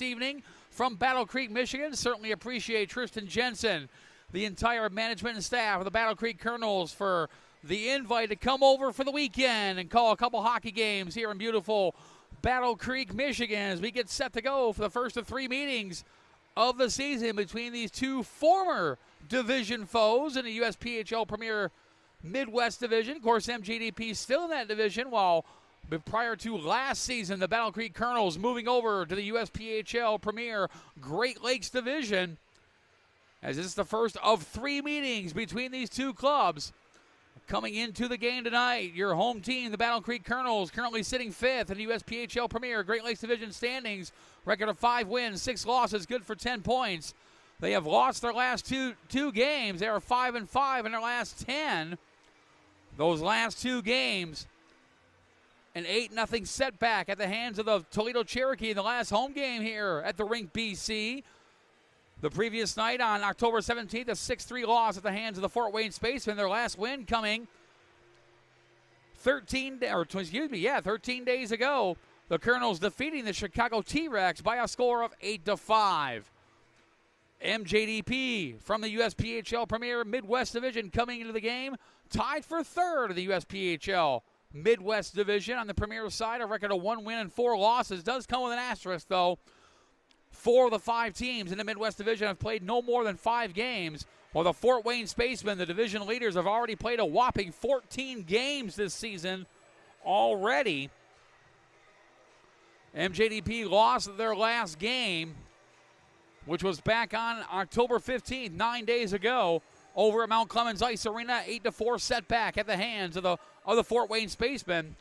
evening from Battle Creek, Michigan. Certainly appreciate Tristan Jensen, the entire management and staff of the Battle Creek Colonels for the invite to come over for the weekend and call a couple hockey games here in beautiful Battle Creek, Michigan, as we get set to go for the first of three meetings of the season between these two former division foes in the USPHL Premier Midwest Division. Of course, MJDP still in that division, while prior to last season, the Battle Creek Colonels moving over to the USPHL Premier Great Lakes Division, as this is the first of three meetings between these two clubs. Coming into the game tonight, your home team, the Battle Creek Colonels, currently sitting fifth in the USPHL Premier Great Lakes Division standings. Record of 5 wins, 6 losses, good for 10 points. They have lost their last two games. They are 5-5 in their last 10. Those last two games, an 8-0 setback at the hands of the Toledo Cherokee in the last home game here at the rink, BC. The previous night on October 17th, a 6-3 loss at the hands of the Fort Wayne Spacemen. Their last win coming 13 days ago. The Colonels defeating the Chicago T-Rex by a score of 8-5. MJDP from the USPHL Premier Midwest Division coming into the game, tied for third in the USPHL Midwest Division. On the Premier side, a record of 1 win and 4 losses. Does come with an asterisk, though. 4 of the 5 teams in the Midwest Division have played no more than 5 games, while the Fort Wayne Spacemen, the division leaders, have already played a whopping 14 games this season already. MJDP lost their last game, which was back on October 15th, 9 days ago, over at Mount Clemens Ice Arena. 8-4 setback at the hands of the Fort Wayne Spacemen.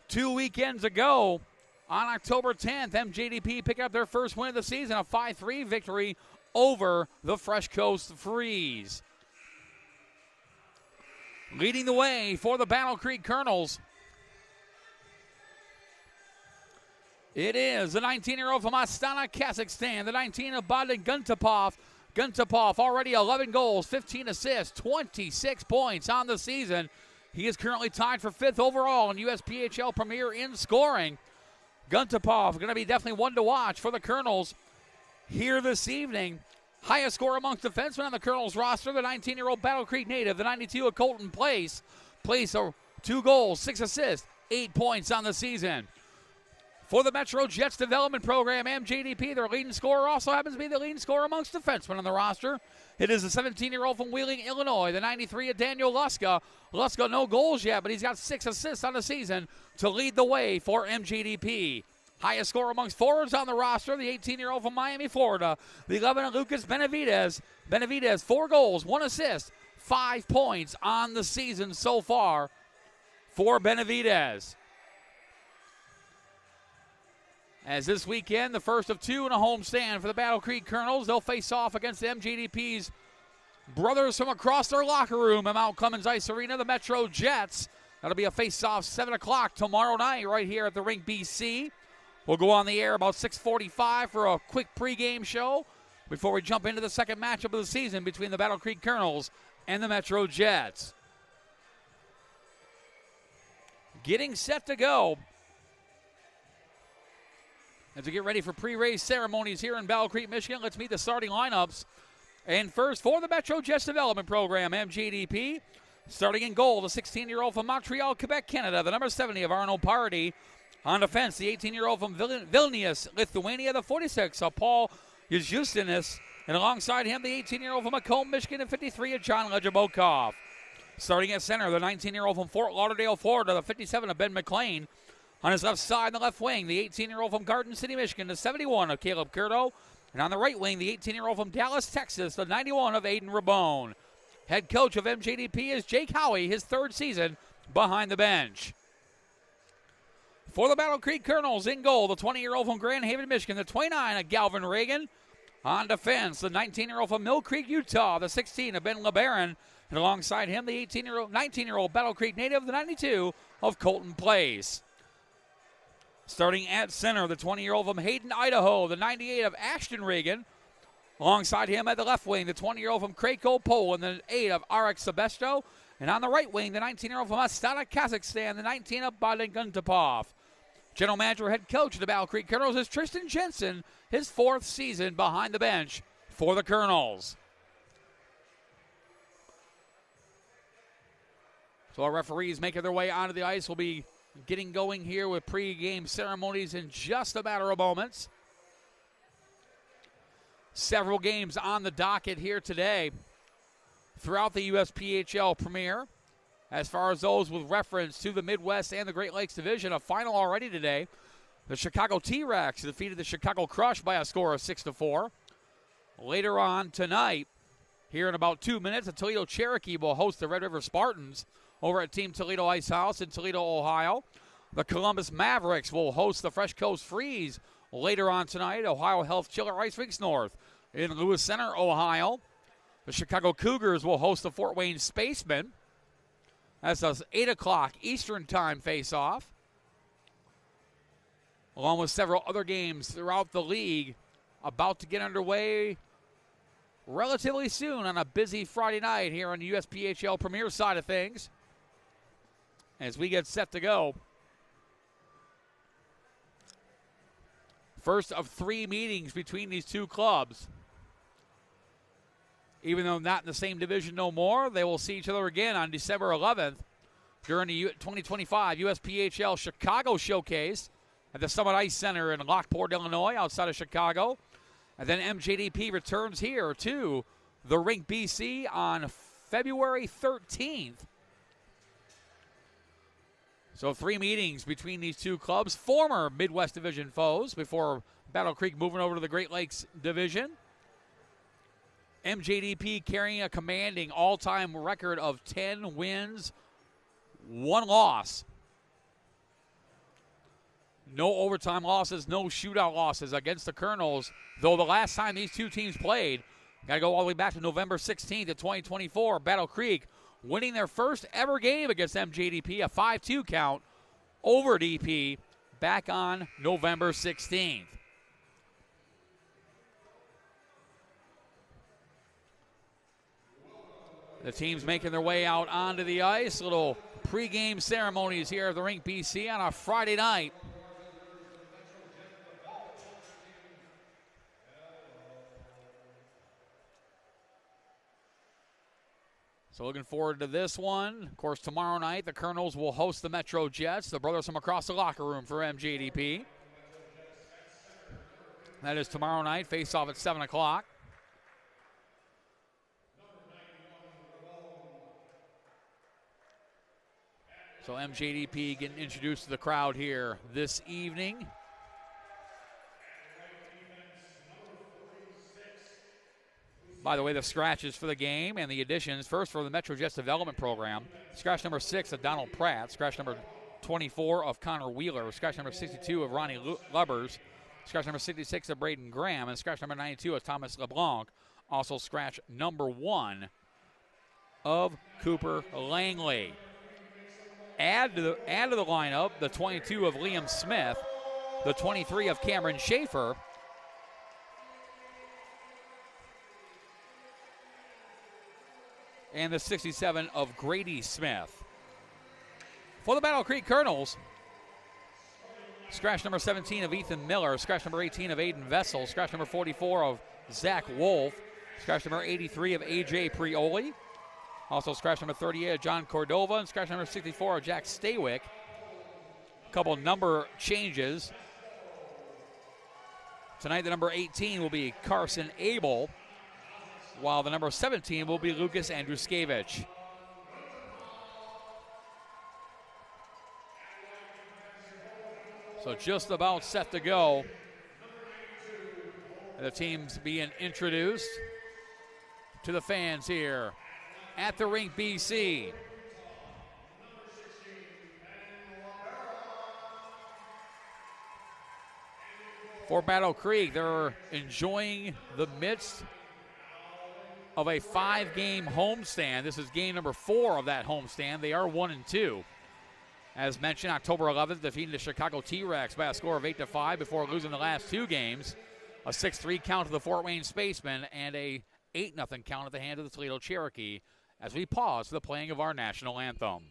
2 weekends ago, on October 10th, MJDP picked up their first win of the season, a 5-3 victory over the Fresh Coast Freeze. Leading the way for the Battle Creek Colonels, it is the 19-year-old from Astana, Kazakhstan, the 19 of Baden Guntapov. Guntapov already 11 goals, 15 assists, 26 points on the season. He is currently tied for 5th overall in USPHL Premier in scoring. Guntapov going to be definitely one to watch for the Colonels here this evening. Highest score amongst defensemen on the Colonels roster, the 19-year-old Battle Creek native, the 92 of Colton Place. Place 2 goals, 6 assists, 8 points on the season. For the Metro Jets Development Program, MJDP, their leading scorer also happens to be the leading scorer amongst defensemen on the roster. It is the 17-year-old from Wheeling, Illinois, the 93 of Daniel Luska. Luska, no goals yet, but he's got 6 assists on the season to lead the way for MJDP. Highest scorer amongst forwards on the roster, the 18-year-old from Miami, Florida, the 11 of Lucas Benavidez. Benavidez, 4 goals, 1 assist, 5 points on the season so far for Benavidez. As this weekend, the first of 2 in a homestand for the Battle Creek Colonels. They'll face off against MJDP's brothers from across their locker room at Mount Clemens Ice Arena, the Metro Jets. That'll be a face-off 7 o'clock tomorrow night right here at the rink, BC. We'll go on the air about 6:45 for a quick pregame show before we jump into the second matchup of the season between the Battle Creek Colonels and the Metro Jets. Getting set to go as we get ready for pre-race ceremonies here in Battle Creek, Michigan. Let's meet the starting lineups. And first, for the Metro Jets Development Program, MJDP, starting in goal, the 16-year-old from Montreal, Quebec, Canada, the number 70 of Arnold Party. On defense, the 18-year-old from Vilnius, Lithuania, the 46 of Paul Justinas. And alongside him, the 18-year-old from Macomb, Michigan, the 53 of John Legibokov. Starting at center, the 19-year-old from Fort Lauderdale, Florida, the 57 of Ben McLean. On his left side, in the left wing, the 18-year-old from Garden City, Michigan, the 71 of Caleb Curto. And on the right wing, the 18-year-old from Dallas, Texas, the 91 of Aiden Rabone. Head coach of MJDP is Jake Howie, his 3rd season behind the bench. For the Battle Creek Colonels, in goal, the 20-year-old from Grand Haven, Michigan, the 29 of Galvin Reagan. On defense, the 19-year-old from Mill Creek, Utah, the 16 of Ben LeBaron. And alongside him, the 19-year-old Battle Creek native, the 92 of Colton Place. Starting at center, the 20-year-old from Hayden, Idaho, the 98 of Ashton Reagan. Alongside him at the left wing, the 20-year-old from Krakow, Poland, the 8 of Arek Sebesto. And on the right wing, the 19-year-old from Astana, Kazakhstan, the 19 of Baden Guntapov. General manager, head coach of the Battle Creek Colonels is Tristan Jensen, his 4th season behind the bench for the Colonels. So our referees making their way onto the ice will be getting going here with pre-game ceremonies in just a matter of moments. Several games on the docket here today throughout the USPHL Premier. As far as those with reference to the Midwest and the Great Lakes Division, a final already today. The Chicago T-Rex defeated the Chicago Crush by a score of 6-4. Later on tonight, here in about 2 minutes, the Toledo Cherokee will host the Red River Spartans over at Team Toledo Ice House in Toledo, Ohio. The Columbus Mavericks will host the Fresh Coast Freeze later on tonight. Ohio Health Chiller Ice Rinks North in Lewis Center, Ohio. The Chicago Cougars will host the Fort Wayne Spacemen. That's an 8 o'clock Eastern Time face-off. Along with several other games throughout the league about to get underway relatively soon on a busy Friday night here on the USPHL Premier side of things. As we get set to go. First of 3 meetings between these two clubs. Even though not in the same division no more, they will see each other again on December 11th during the 2025 USPHL Chicago Showcase at the Summit Ice Center in Lockport, Illinois, outside of Chicago. And then MJDP returns here to the Rink BC on February 13th. So 3 meetings between these two clubs, former Midwest Division foes, before Battle Creek moving over to the Great Lakes Division. MJDP carrying a commanding all-time record of 10 wins, 1 loss. No overtime losses, no shootout losses against the Colonels, though the last time these two teams played, got to go all the way back to November 16th of 2024, Battle Creek winning their first ever game against MJDP, a 5-2 count over DP back on November 16th. The teams making their way out onto the ice. Little pregame ceremonies here at the Rink BC on a Friday night. So looking forward to this one. Of course, tomorrow night, the Colonels will host the Metro Jets. The brothers from across the locker room for MJDP. That is tomorrow night. Face-off at 7 o'clock. So MJDP getting introduced to the crowd here this evening. By the way, the scratches for the game and the additions. First for the Metro Jets Development Program. Scratch number 6 of Donald Pratt. Scratch number 24 of Connor Wheeler. Scratch number 62 of Ronnie Lubbers. Scratch number 66 of Braden Graham. And scratch number 92 of Thomas LeBlanc. Also scratch number 1 of Cooper Langley. Add to the lineup the 22 of Liam Smith. The 23 of Cameron Schaefer. And the 67 of Grady Smith. For the Battle Creek Colonels, scratch number 17 of Ethan Miller, scratch number 18 of Aiden Vessel, scratch number 44 of Zach Wolf, scratch number 83 of AJ Prioli, also scratch number 38 of John Cordova, and scratch number 64 of Jack Staywick. A couple number changes. Tonight the number 18 will be Carson Abel, while the number 17 will be Lucas Andruskevich. So just about set to go. The teams being introduced to the fans here at the Rink BC. For Battle Creek, they're enjoying the midst of a 5-game homestand. This is game number 4 of that homestand. They are 1-2. As mentioned, October 11th, defeating the Chicago T-Rex by a score of 8-5 before losing the last 2 games. A 6-3 count to the Fort Wayne Spacemen and a 8-0 count at the hand of the Toledo Cherokee as we pause for the playing of our national anthem.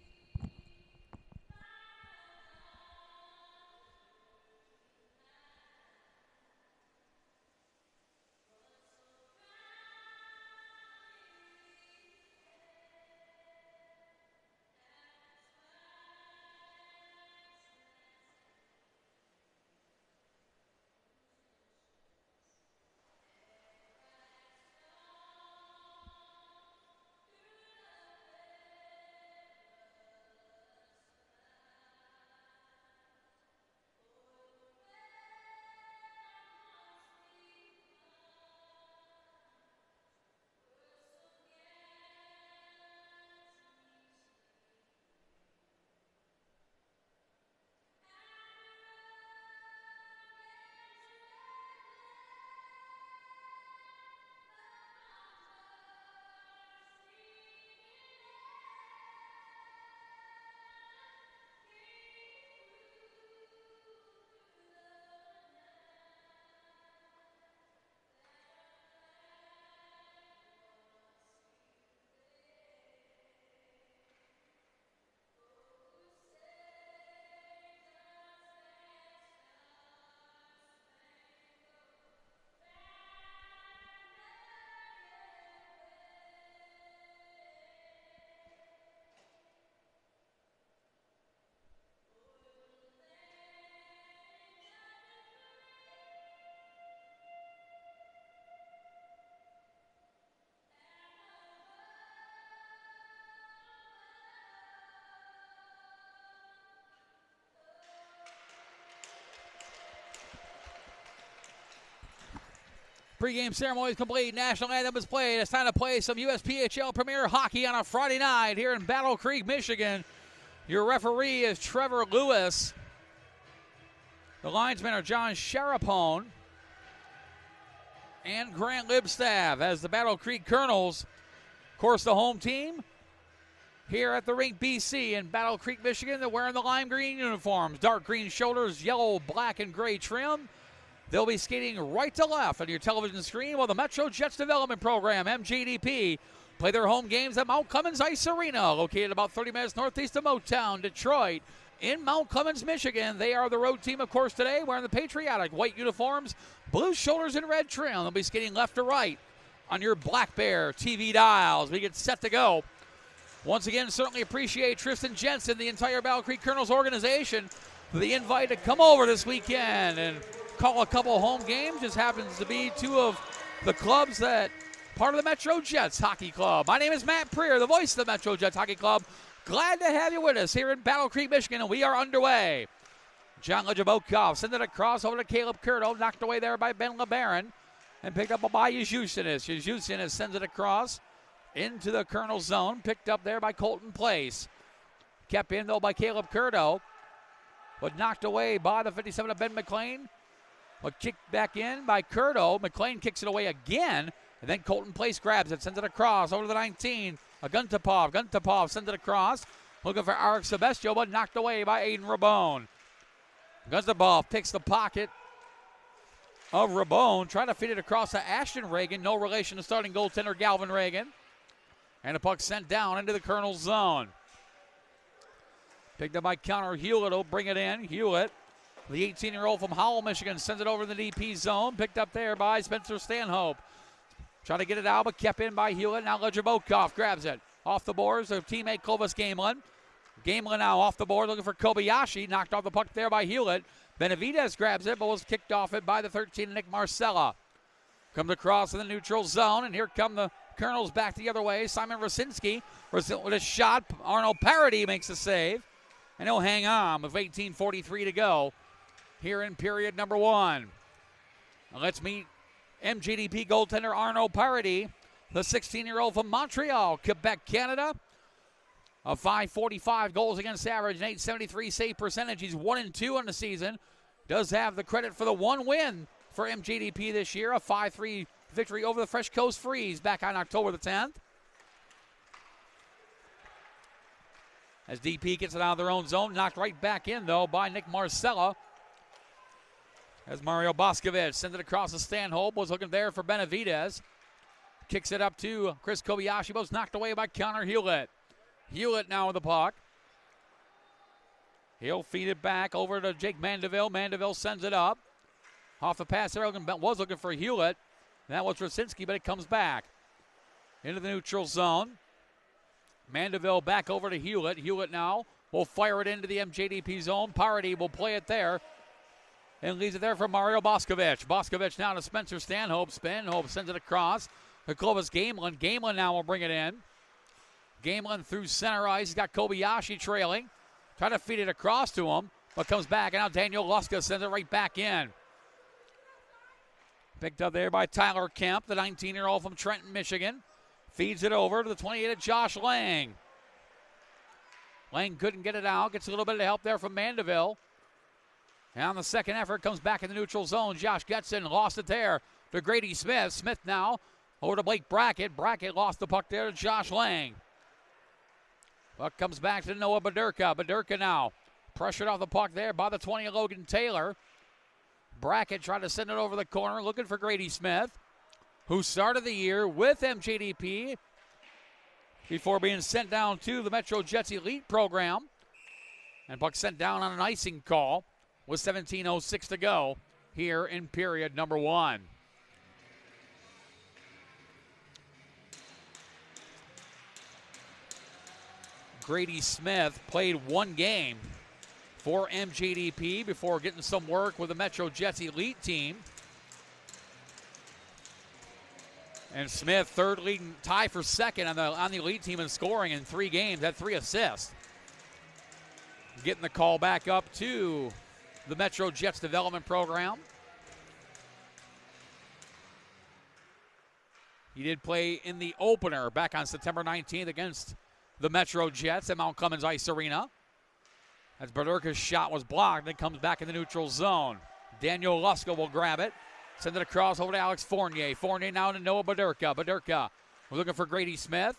Pre-game ceremony is complete. National anthem is played. It's time to play some USPHL Premier Hockey on a Friday night here in Battle Creek, Michigan. Your referee is Trevor Lewis. The linesmen are John Sharapone and Grant Libstaff as the Battle Creek Colonels. Of course, the home team here at the rink BC in Battle Creek, Michigan. They're wearing the lime green uniforms, dark green shoulders, yellow, black, and gray trim. They'll be skating right to left on your television screen while the Metro Jets Development Program, MJDP, play their home games at Mount Clemens Ice Arena, located about 30 minutes northeast of Motown, Detroit, in Mount Clemens, Michigan. They are the road team, of course, today, wearing the patriotic white uniforms, blue shoulders, and red trim. They'll be skating left to right on your Black Bear TV dials. We get set to go. Once again, certainly appreciate Tristan Jensen, the entire Battle Creek Colonels organization, for the invite to come over this weekend and call a couple home games. Just happens to be two of the clubs that part of the Metro Jets Hockey Club. My name is Matt Preer, the voice of the Metro Jets Hockey Club. Glad to have you with us here in Battle Creek, Michigan, and we are underway. John Lejabokov sends it across over to Caleb Curto, knocked away there by Ben LeBaron, and picked up by Yuzhusinis. Yuzhusinis sends it across into the Colonel zone, picked up there by Colton Place. Kept in, though, by Caleb Curto, but knocked away by the 57 of Ben McLean. But kicked back in by Curto. McLean kicks it away again, and then Colton Place grabs it, sends it across over to the 19. Guntapov. Guntapov sends it across, looking for Arik Sebestio, but knocked away by Aiden Rabone. Guntapov picks the pocket of Rabone, trying to feed it across to Ashton Reagan, no relation to starting goaltender Galvin Reagan. And the puck sent down into the Colonel's zone. Picked up by Connor Hewlett. Will bring it in. Hewlett, the 18-year-old from Howell, Michigan, sends it over in the DP zone. Picked up there by Spencer Stanhope. Trying to get it out, but kept in by Hewlett. Now Lejabokov grabs it. Off the boards, their teammate Clovis Gamelin. Gamelin now off the board, looking for Kobayashi. Knocked off the puck there by Hewlett. Benavidez grabs it, but was kicked off it by the 13, Nick Marcella. Comes across in the neutral zone, and here come the Colonels back the other way. Simon Rosinski with a shot. Arnold Parody makes a save, and he'll hang on with 18:43 to go here in period number one. Now let's meet MJDP goaltender Arnold Parody, the 16-year-old from Montreal, Quebec, Canada. A .545 goals against average, an .873 save percentage. He's 1-2 on the season. Does have the credit for the one win for MJDP this year, a 5-3 victory over the Fresh Coast Freeze back on October the 10th. As DP gets it out of their own zone, knocked right back in, though, by Nick Marcella. As Mario Boscovich sends it across the Stanhope, was looking there for Benavidez. Kicks it up to Chris Kobayashi, but was knocked away by Connor Hewlett. Hewlett now with the puck. He'll feed it back over to Jake Mandeville. Mandeville sends it up. Off the pass there, was looking for Hewlett. That was Rosinski, but it comes back into the neutral zone. Mandeville back over to Hewlett. Hewlett now will fire it into the MJDP zone. Parody will play it there and leaves it there for Mario Boscovich. Boscovich now to Spencer Stanhope. Stanhope sends it across to Clovis Gamelin. Gamelin now will bring it in. Gamelin through center ice. He's got Kobayashi trailing. Trying to feed it across to him, but comes back, and now Daniel Luska sends it right back in. Picked up there by Tyler Kemp, the 19-year-old from Trenton, Michigan. Feeds it over to the 28 of Josh Lang. Lang couldn't get it out. Gets a little bit of help there from Mandeville. And on the second effort, comes back in the neutral zone. Josh Getson lost it there to Grady Smith. Smith now over to Blake Brackett. Brackett lost the puck there to Josh Lang. Puck comes back to Noah Badurka. Badurka now pressured off the puck there by the 20 of Logan Taylor. Brackett trying to send it over the corner, looking for Grady Smith, who started the year with MJDP before being sent down to the Metro Jets Elite program. And puck sent down on an icing call with 17:06 to go here in period number one. Grady Smith played one game for MJDP before getting some work with the Metro Jets Elite team. And Smith, third leading, tie for second on the Elite team in scoring in 3 games, had 3 assists. Getting the call back up to the Metro Jets development program. He did play in the opener back on September 19th against the Metro Jets at Mount Clemens Ice Arena. As Bederka's shot was blocked, it comes back in the neutral zone. Daniel Luska will grab it. Send it across over to Alex Fournier. Fournier now to Noah Bederka. Bederka, we're looking for Grady Smith.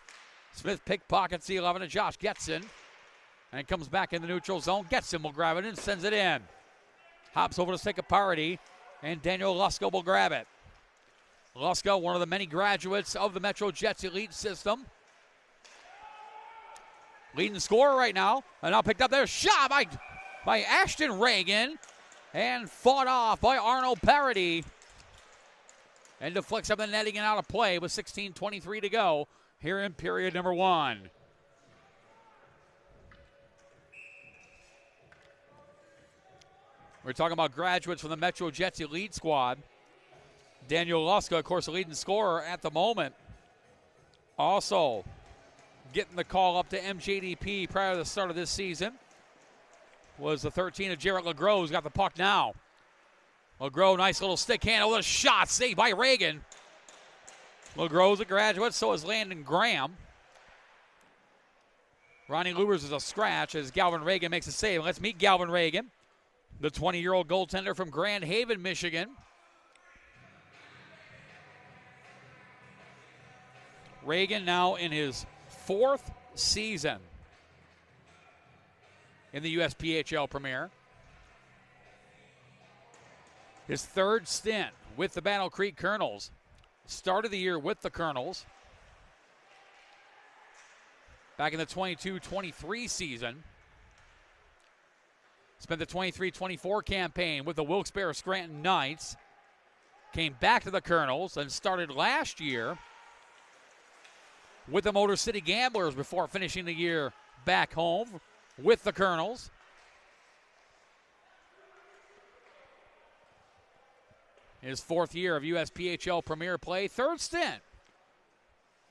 Smith pickpockets the 11 to Josh Getson. And it comes back in the neutral zone. Getson will grab it and sends it in. Hops over to Sekaparity, and Daniel Luska will grab it. Luska, one of the many graduates of the Metro Jets elite system. Leading scorer right now. And now picked up there. Shot by Ashton Reagan. And fought off by Arnold Parody. And deflects up the netting and out of play with 16:23 to go here in period number 1. We're talking about graduates from the Metro Jets elite squad. Daniel Luska, of course, the leading scorer at the moment. Also getting the call up to MJDP prior to the start of this season was the 13 of Jarrett LeGros, who's got the puck now. LeGros, nice little stick handle with a shot, saved by Reagan. LeGros a graduate, so is Landon Graham. Ronnie Lubers is a scratch as Galvin Reagan makes a save. Let's meet Galvin Reagan, the 20-year-old goaltender from Grand Haven, Michigan. Reagan now in his 4th season in the USPHL Premier. His 3rd stint with the Battle Creek Colonels. Started the year with the Colonels back in the 22-23 season. Spent the 23-24 campaign with the Wilkes-Barre Scranton Knights. Came back to the Colonels and started last year with the Motor City Gamblers before finishing the year back home with the Colonels. His 4th year of USPHL Premier play. 3rd stint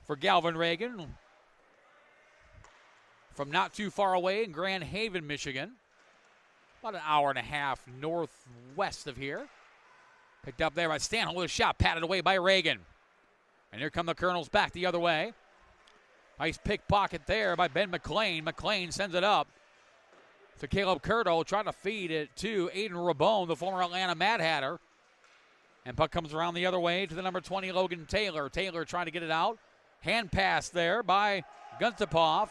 for Galvin Reagan from not too far away in Grand Haven, Michigan. About an hour and a half northwest of here. Picked up there by Stanhope with a shot, patted away by Reagan. And here come the Colonels back the other way. Nice pickpocket there by Ben McLean. McLean sends it up to Caleb Curto, trying to feed it to Aiden Rabone, the former Atlanta Mad Hatter. And puck comes around the other way to the number 20, Logan Taylor. Taylor trying to get it out. Hand pass there by Guntapov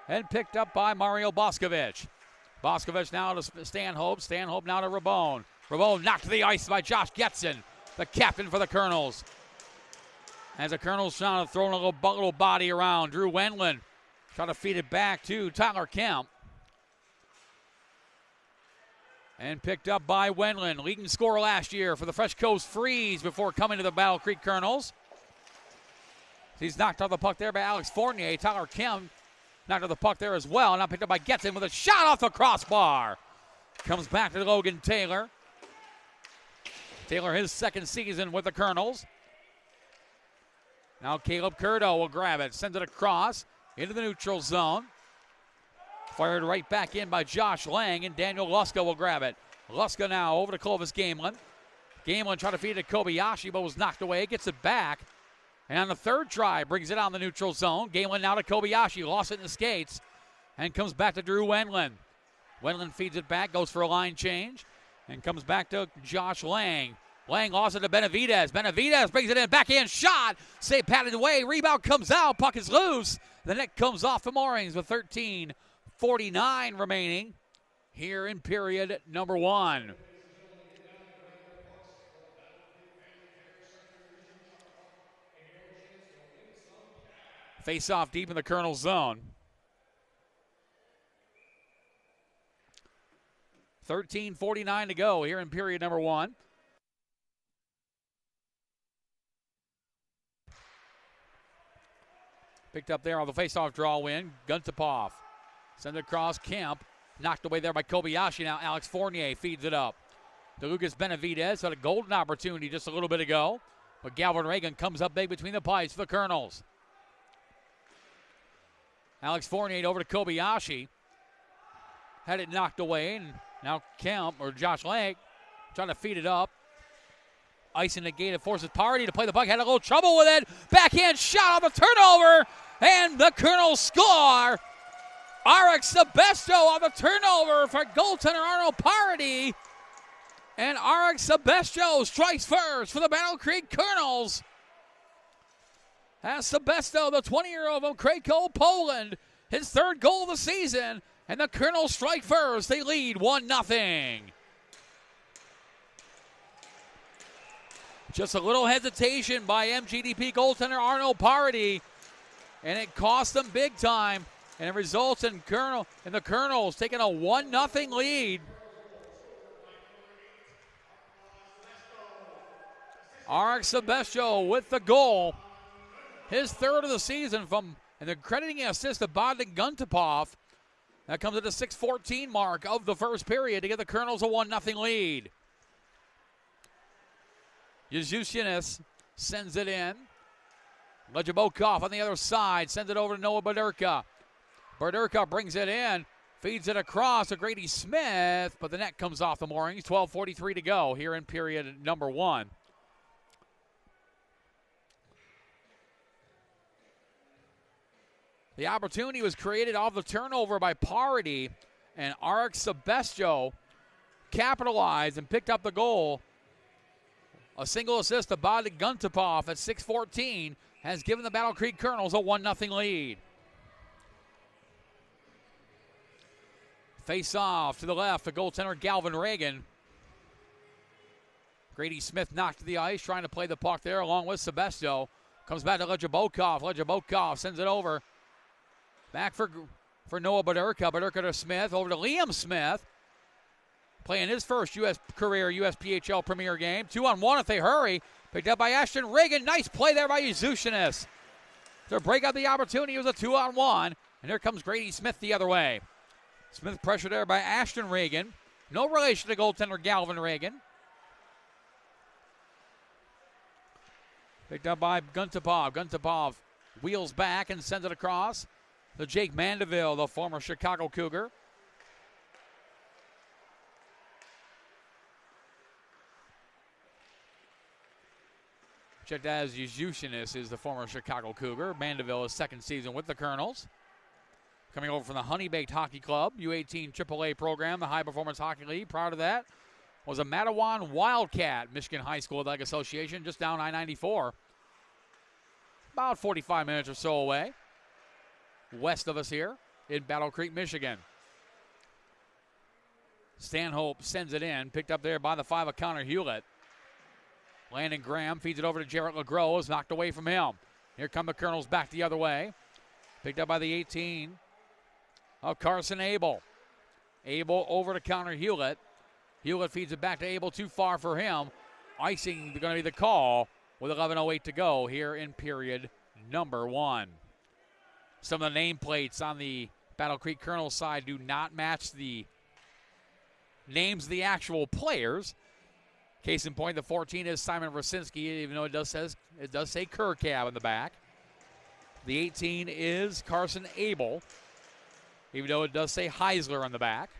and picked up by Mario Boscovich. Boscovich now to Stanhope. Stanhope now to Rabone. Rabone knocked to the ice by Josh Getson, the captain for the Colonels. As the Colonels trying to throw a little body around. Drew Wendland trying to feed it back to Tyler Kemp. And picked up by Wendland, leading scorer last year for the Fresh Coast Freeze before coming to the Battle Creek Colonels. He's knocked off the puck there by Alex Fournier. Tyler Kemp knocked off the puck there as well. Now picked up by Getson with a shot off the crossbar. Comes back to Logan Taylor. Taylor, his 2nd season with the Colonels. Now Caleb Curto will grab it, sends it across into the neutral zone. Fired right back in by Josh Lang, and Daniel Luska will grab it. Luska now over to Clovis Gamelin. Gamelin trying to feed it to Kobayashi, but was knocked away. Gets it back. And on the 3rd try, brings it on the neutral zone. Gamelin now to Kobayashi. Lost it in the skates. And comes back to Drew Wendland. Wendland feeds it back, goes for a line change. And comes back to Josh Lang. Lang lost it to Benavidez. Benavidez brings it in. Backhand shot. Save patted away. Rebound comes out. Puck is loose. The net comes off the moorings with 13:49 remaining here in period number 1. Face off deep in the Colonel's zone. 13:49 to go here in period number 1. Picked up there on the face-off draw win. Guntapov. Send it across. Kemp. Knocked away there by Kobayashi. Now Alex Fournier feeds it up to Lucas Benavidez. Had a golden opportunity just a little bit ago. But Galvin Reagan comes up big between the pipes for the Colonels. Alex Fournier over to Kobayashi. Had it knocked away. And now Kemp or Josh Lang trying to feed it up. icing the gate. It forces Party to play the puck. Had a little trouble with it. Backhand shot on the turnover. And the Colonels score. RX Sebesto on the turnover for goaltender Arnold Party. And RX Sebesto strikes first for the Battle Creek Colonels. As Sebesto, the 20-year-old from Krakow, Poland, his third goal of the season. And the Colonels strike first. They lead 1-0. Just a little hesitation by MJDP goaltender Arnold Party. And it cost them big time. And it results in the Colonels taking a 1-0 lead. RX Sebesto with the goal. His third of the season and they're crediting an assist to Bogdan Guntapov. That comes at the 6:14 mark of the first period to give the Colonels a 1-0 lead. Yuzushinis sends it in. Lejabokov on the other side sends it over to Noah Badurka. Badurka brings it in, feeds it across to Grady Smith, but the net comes off the moorings. 12:43 to go here in period number 1. The opportunity was created off the turnover by Party, and RX Sebesto capitalized and picked up the goal. A single assist to Bogdan Guntapov at 6:14 has given the Battle Creek Colonels a 1-0 lead. Face off to the left, the goaltender Galvin Reagan. Grady Smith knocked to the ice, trying to play the puck there along with Sebesto. Comes back to Lejabokov. Lejabokov sends it over. Back for Noah Badurka. Badurka to Smith. Over to Liam Smith. Playing his first career USPHL Premier game. 2-on-1 if they hurry. Picked up by Ashton Reagan. Nice play there by Yuzushinis. To break out the opportunity, it was a 2-on-1. And here comes Grady Smith the other way. Smith pressured there by Ashton Reagan. No relation to goaltender Galvin Reagan. Picked up by Guntapov. Guntapov wheels back and sends it across to Jake Mandeville, the former Chicago Cougar. Checked as Yuzushinis is the former Chicago Cougar. Mandeville is second season with the Colonels. Coming over from the Honey Baked Hockey Club, U18 AAA program, the High Performance Hockey League. Prior to that was a Matawan Wildcat, Michigan High School Athletic Association, just down I-94. About 45 minutes or so away. West of us here in Battle Creek, Michigan. Stanhope sends it in, picked up there by the 5 of Connor Hewlett. Landon Graham feeds it over to Jarrett LeGros, is knocked away from him. Here come the Colonels back the other way. Picked up by the 18 of Carson Abel. Abel over to Connor Hewlett. Hewlett feeds it back to Abel, too far for him. Icing going to be the call with 11:08 to go here in period number 1. Some of the nameplates on the Battle Creek Colonels side do not match the names of the actual players. Case in point, the 14 is Simon Rosinski, even though it does say Kercab in the back. The 18 is Carson Abel, even though it does say Heisler on the back.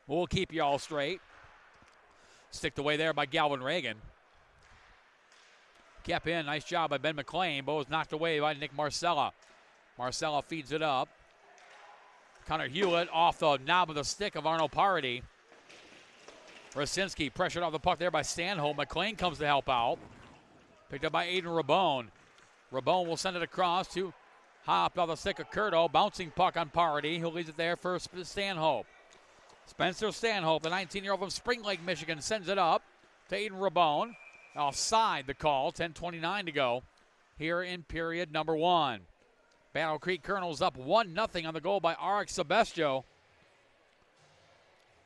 We'll keep you all straight. Sticked away there by Galvin Reagan. Kept in, nice job by Ben McClain, but was knocked away by Nick Marcella. Marcella feeds it up. Connor Hewlett off the knob of the stick of Arnold Party. Rosinski pressured off the puck there by Stanhope. McClain comes to help out. Picked up by Aiden Rabone. Rabone will send it across to Hop off the stick of Curto. Bouncing puck on Party, who leaves it there for Stanhope. Spencer Stanhope, the 19-year-old from Spring Lake, Michigan, sends it up to Aiden Rabone. Offside the call, 10:29 to go here in period number 1. Battle Creek Colonels up 1-0 on the goal by RX Sebesto.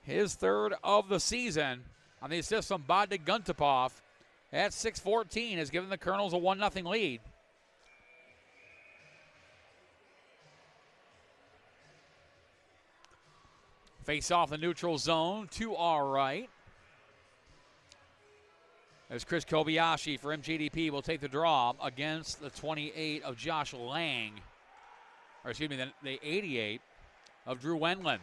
His third of the season on the assist from Bogdan Guntapov at 6:14 has given the Colonels a 1-0 lead. Face off the neutral zone to our right. As Chris Kobayashi for MJDP will take the draw against the 28 of Josh Lang. Or excuse me, the 88 of Drew Wendland.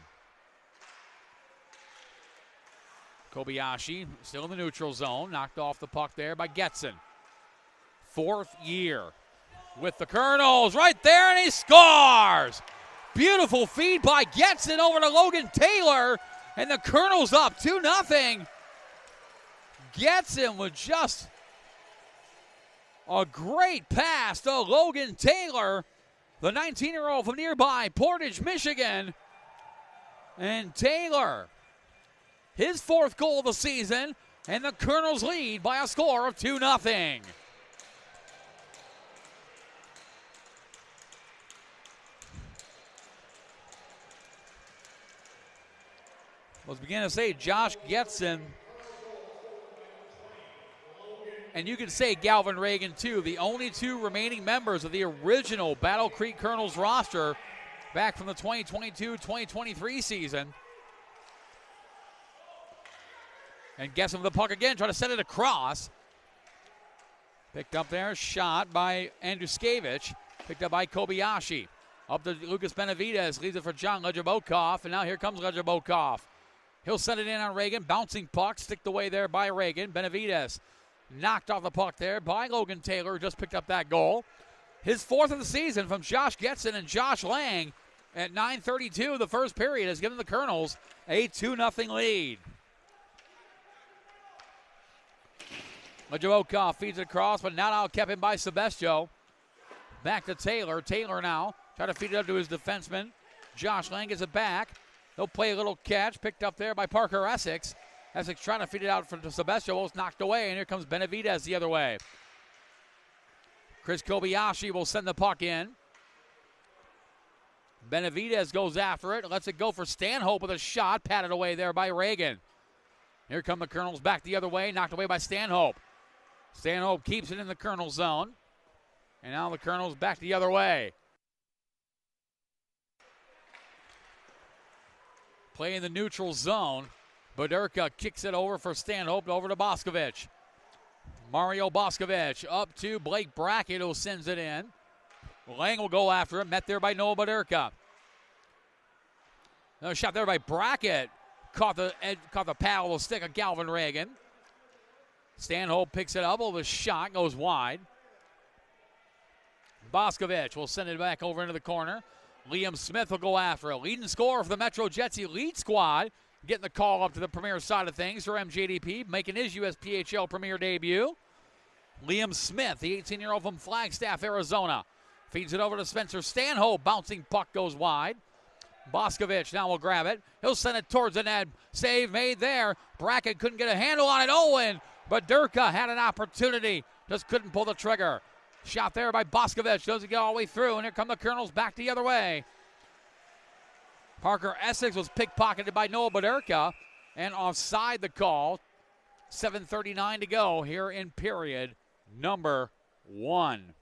Kobayashi still in the neutral zone. Knocked off the puck there by Getson. 4th year with the Colonels right there, and he scores! Beautiful feed by Getson over to Logan Taylor, and the Colonels up 2-0. Getson with just a great pass to Logan Taylor, the 19-year-old from nearby Portage, Michigan. And Taylor, his 4th goal of the season, and the Colonels lead by a score of 2-0. I was beginning to say Josh Getson, and you can say Galvin Reagan too, the only 2 remaining members of the original Battle Creek Colonels roster back from the 2022-2023 season. And Getson with the puck again, trying to send it across. Picked up there, shot by Andruskevich. Picked up by Kobayashi. Up to Lucas Benavides, leaves it for John Ledger-Bokov, and now here comes Ledger-Bokov. He'll send it in on Reagan, bouncing puck, sticked away there by Reagan. Benavides knocked off the puck there by Logan Taylor, who just picked up that goal. His 4th of the season from Josh Getson, and Josh Lang at 9:32 of the first period has given the Colonels a 2-0 lead. Ledger-Bokov feeds it across, but now kept in by Sebestio. Back to Taylor. Taylor now trying to feed it up to his defenseman. Josh Lang gets it back. He'll play a little catch, picked up there by Parker Essex. Essex trying to feed it out to Sebestio, almost knocked away, and here comes Benavides the other way. Chris Kobayashi will send the puck in. Benavides goes after it, lets it go for Stanhope with a shot, patted away there by Reagan. Here come the Colonels back the other way, knocked away by Stanhope. Stanhope keeps it in the Colonel zone, and now the Colonels back the other way. Play in the neutral zone. Boderka kicks it over for Stanhope, over to Boscovich. Mario Boscovich up to Blake Brackett, who sends it in. Lang will go after it, met there by Noah Boderka. Another shot there by Brackett. Caught the paddle with the stick of Galvin Reagan. Stanhope picks it up, the shot goes wide. Boscovich will send it back over into the corner. Liam Smith will go after it. Leading scorer for the Metro Jets Elite Squad. Getting the call up to the premier side of things for MJDP, making his USPHL premier debut. Liam Smith, the 18-year-old from Flagstaff, Arizona. Feeds it over to Spencer Stanhope. Bouncing puck goes wide. Boscovich now will grab it. He'll send it towards the net. Save made there. Brackett couldn't get a handle on it. Owen, but Durka had an opportunity. Just couldn't pull the trigger. Shot there by Boscovich. Doesn't get all the way through, and here come the Colonels back the other way. Parker Essex was pickpocketed by Noah Boderka, and offside the call. 7:39 to go here in period number 1.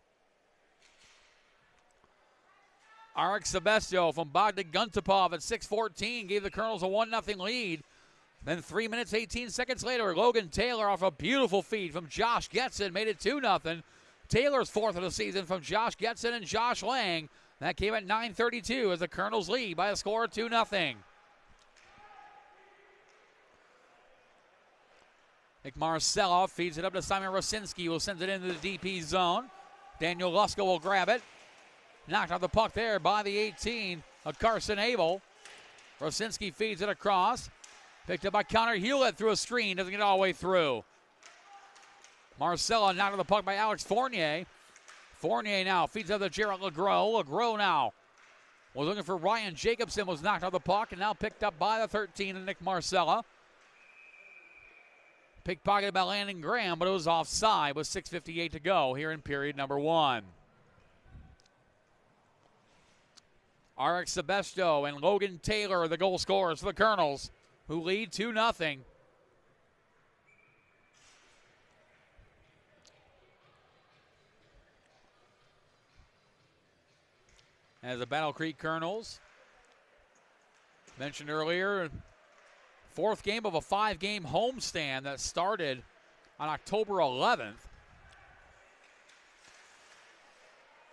Arik Sebestio from Bogdan Guntapov at 6:14 gave the Colonels a 1-0 lead. Then 3 minutes, 18 seconds later, Logan Taylor off a beautiful feed from Josh Getson made it 2-0. Taylor's 4th of the season from Josh Getson and Josh Lang. That came at 9:32 as the Colonels lead by a score of 2-0. Nick Marcella feeds it up to Simon Rosinski, who sends it into the DP zone. Daniel Lusko will grab it. Knocked off the puck there by the 18 of Carson Abel. Rosinski feeds it across. Picked up by Connor Hewlett through a screen. Doesn't get all the way through. Marcella knocked off the puck by Alex Fournier. Fournier now feeds up to Jarrett LeGros. LeGros now was looking for Ryan Jacobson. Was knocked off the puck and now picked up by the 13 of Nick Marcella. Pickpocketed by Landon Graham, but it was offside with 6:58 to go here in period number 1. Arik Sebestio and Logan Taylor are the goal scorers for the Colonels, who lead 2-0. As the Battle Creek Colonels, mentioned earlier, 4th game of a 5-game homestand that started on October 11th.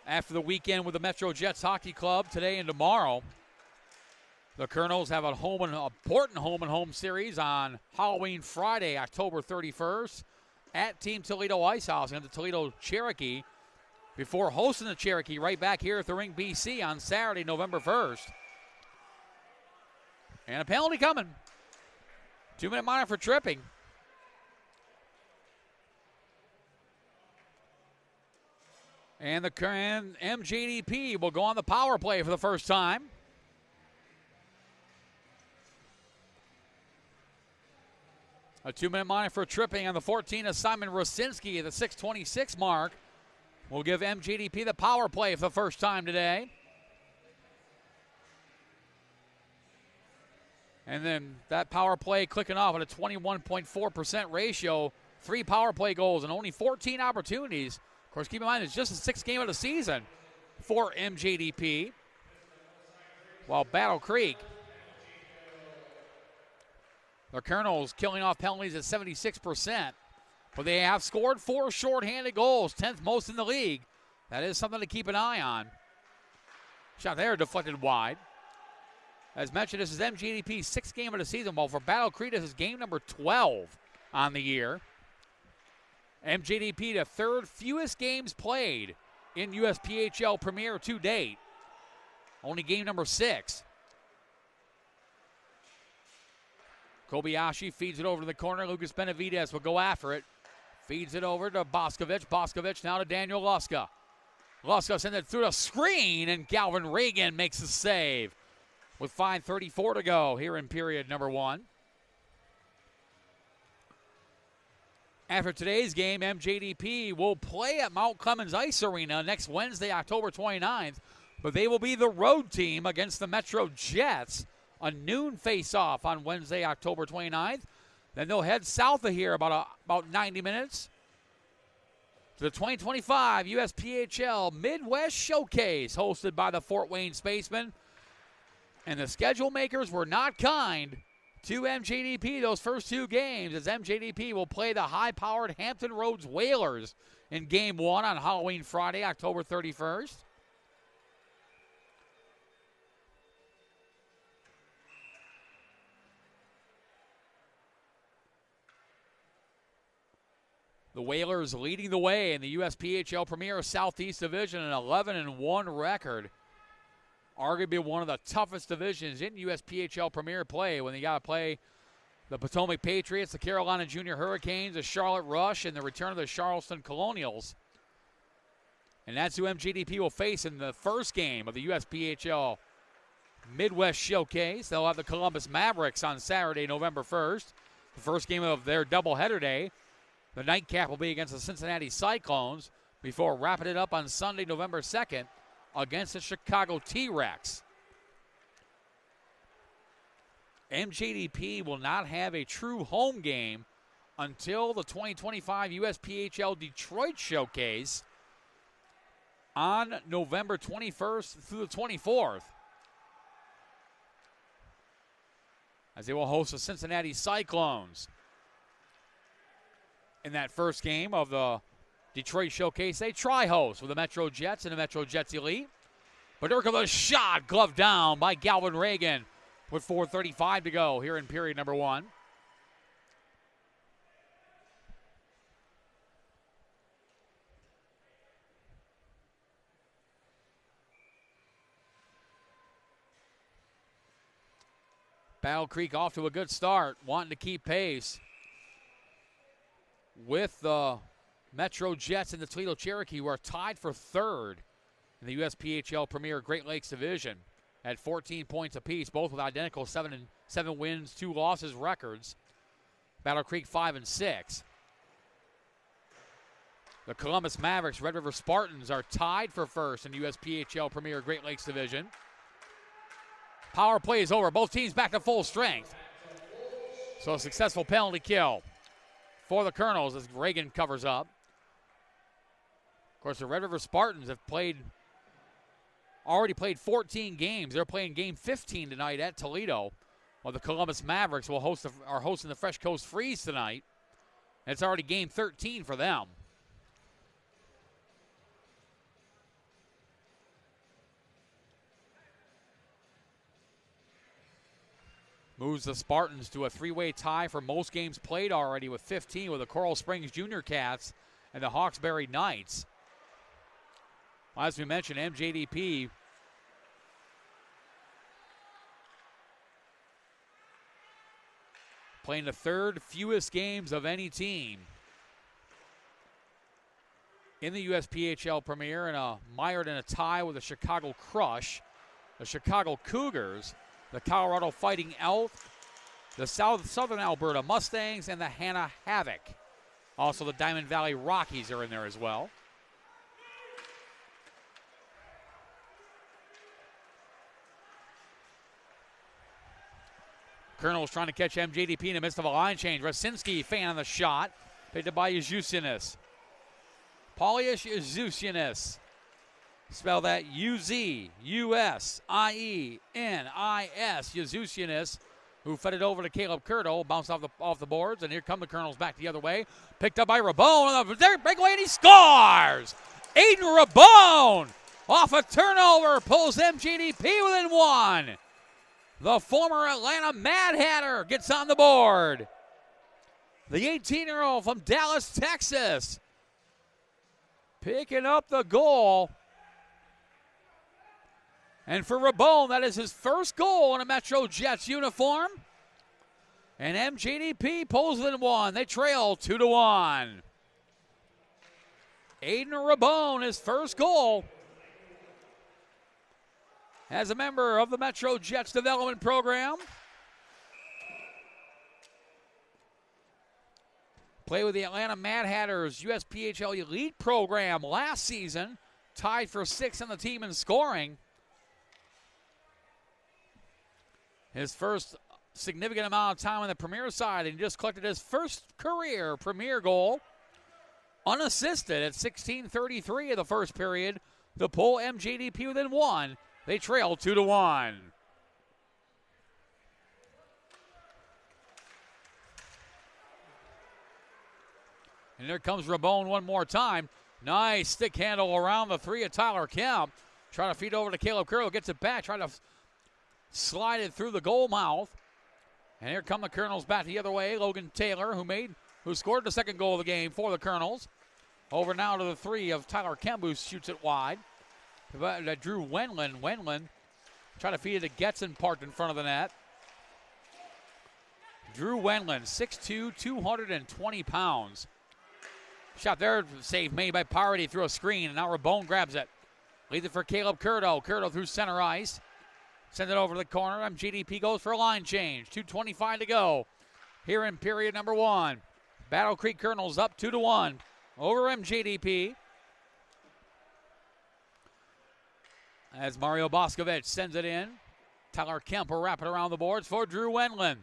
After the weekend with the Metro Jets Hockey Club today and tomorrow. The Colonels have an important home-and-home series on Halloween Friday, October 31st at Team Toledo Ice House against the Toledo Cherokee before hosting the Cherokee right back here at the Ring BC on Saturday, November 1st. And a penalty coming. 2-minute minor for tripping. And the MJDP will go on the power play for the first time. A 2-minute minor for tripping on the 14 of Simon Rosinski at the 6:26 mark. Will give MJDP the power play for the first time today. And then that power play clicking off at a 21.4% ratio. 3 power play goals and only 14 opportunities. Of course, keep in mind, it's just the 6th game of the season for MJDP. While Battle Creek, the Colonels killing off penalties at 76%. But they have scored 4 shorthanded goals, 10th most in the league. That is something to keep an eye on. Shot there deflected wide. As mentioned, this is MJDP's 6th game of the season, while for Battle Creek, this is game number 12 on the year. MJDP, the 3rd fewest games played in USPHL Premier to date. Only game number 6. Kobayashi feeds it over to the corner. Lucas Benavidez will go after it. Feeds it over to Boscovich. Boscovich now to Daniel Luska. Luska sends it through the screen, and Galvin Reagan makes the save with 5:34 to go here in period number 1. After today's game, MJDP will play at Mount Clemens Ice Arena next Wednesday, October 29th, but they will be the road team against the Metro Jets. A noon face-off on Wednesday, October 29th. Then they'll head south of here about 90 minutes to the 2025 USPHL Midwest Showcase hosted by the Fort Wayne Spacemen. And the schedule makers were not kind to MJDP those first 2 games, as MJDP will play the high-powered Hampton Roads Whalers in Game 1 on Halloween Friday, October 31st. The Whalers leading the way in the USPHL Premier Southeast Division, an 11-1 record. Arguably one of the toughest divisions in USPHL Premier play when they got to play the Potomac Patriots, the Carolina Junior Hurricanes, the Charlotte Rush, and the return of the Charleston Colonials. And that's who MJDP will face in the first game of the USPHL Midwest Showcase. They'll have the Columbus Mavericks on Saturday, November 1st, the first game of their doubleheader day. The nightcap will be against the Cincinnati Cyclones before wrapping it up on Sunday, November 2nd against the Chicago T-Rex. MJDP will not have a true home game until the 2025 USPHL Detroit Showcase on November 21st through the 24th. As they will host the Cincinnati Cyclones. In that first game of the Detroit Showcase, they tri-host with the Metro Jets and the Metro Jets Elite. But Urkula shot, gloved down by Galvin Reagan with 4:35 to go here in period number 1. Battle Creek off to a good start, wanting to keep pace with the Metro Jets and the Toledo Cherokee, who are tied for 3rd in the USPHL Premier Great Lakes Division at 14 points apiece, both with identical 7 wins, 2 losses records. Battle Creek 5-6. The Columbus Mavericks, Red River Spartans are tied for 1st in USPHL Premier Great Lakes Division. Power play is over. Both teams back to full strength. So a successful penalty kill for the Colonels as Reagan covers up. Of course, the Red River Spartans have already played 14 games. They're playing game 15 tonight at Toledo, while the Columbus Mavericks are hosting the Fresh Coast Freeze tonight. And it's already game 13 for them. Moves the Spartans to a 3-way tie for most games played already with 15 with the Coral Springs Junior Cats and the Hawkesbury Knights. As we mentioned, MJDP playing the third fewest games of any team in the USPHL Premier, and mired in a tie with the Chicago Crush, the Chicago Cougars, the Colorado Fighting Elk, the Southern Alberta Mustangs, and the Hannah Havoc. Also, the Diamond Valley Rockies are in there as well. Colonel's trying to catch MJDP in the midst of a line change. Rasinski fan on the shot. Picked up by Yazusianis. Paulius Yazusianis. Spell that Uzusienis. Yazusianis, who fed it over to Caleb Curto. Bounced off the boards, and here come the Colonels back the other way. Picked up by Rabone. There, breakaway, and he scores! Aiden Rabone off a turnover pulls MJDP within one. The former Atlanta Mad Hatter gets on the board. The 18-year-old from Dallas, Texas, picking up the goal. And for Rabone, that is his first goal in a Metro Jets uniform. And MJDP pulls within one. They trail 2-1. Aiden Rabone, his first goal as a member of the Metro Jets development program. Played with the Atlanta Mad Hatters USPHL Elite program last season. Tied for 6th on the team in scoring. His first significant amount of time on the Premier side, and he just collected his first career Premier goal unassisted at 16:33 of the first period to pull MJDP within one. They trail 2-1. And there comes Rabone one more time. Nice stick handle around the three of Tyler Kemp. Trying to feed over to Caleb Curl. Gets it back. Trying to slide it through the goal mouth. And here come the Colonels back the other way. Logan Taylor, who scored the second goal of the game for the Colonels. Over now to the three of Tyler Kemp, who shoots it wide. Drew Wenlin. Wenlin trying to feed it to Getson, parked in front of the net. Drew Wenlin, 6'2", 220 pounds. Shot there, save made by Parity through a screen, and now Rabone grabs it. Leads it for Caleb Curto. Curto through center ice. Send it over to the corner. MJDP goes for a line change. 2:25 to go here in period number one. Battle Creek Colonels up 2-1 over MJDP. As Mario Boscovich sends it in. Tyler Kemp will wrap it around the boards for Drew Wenlin.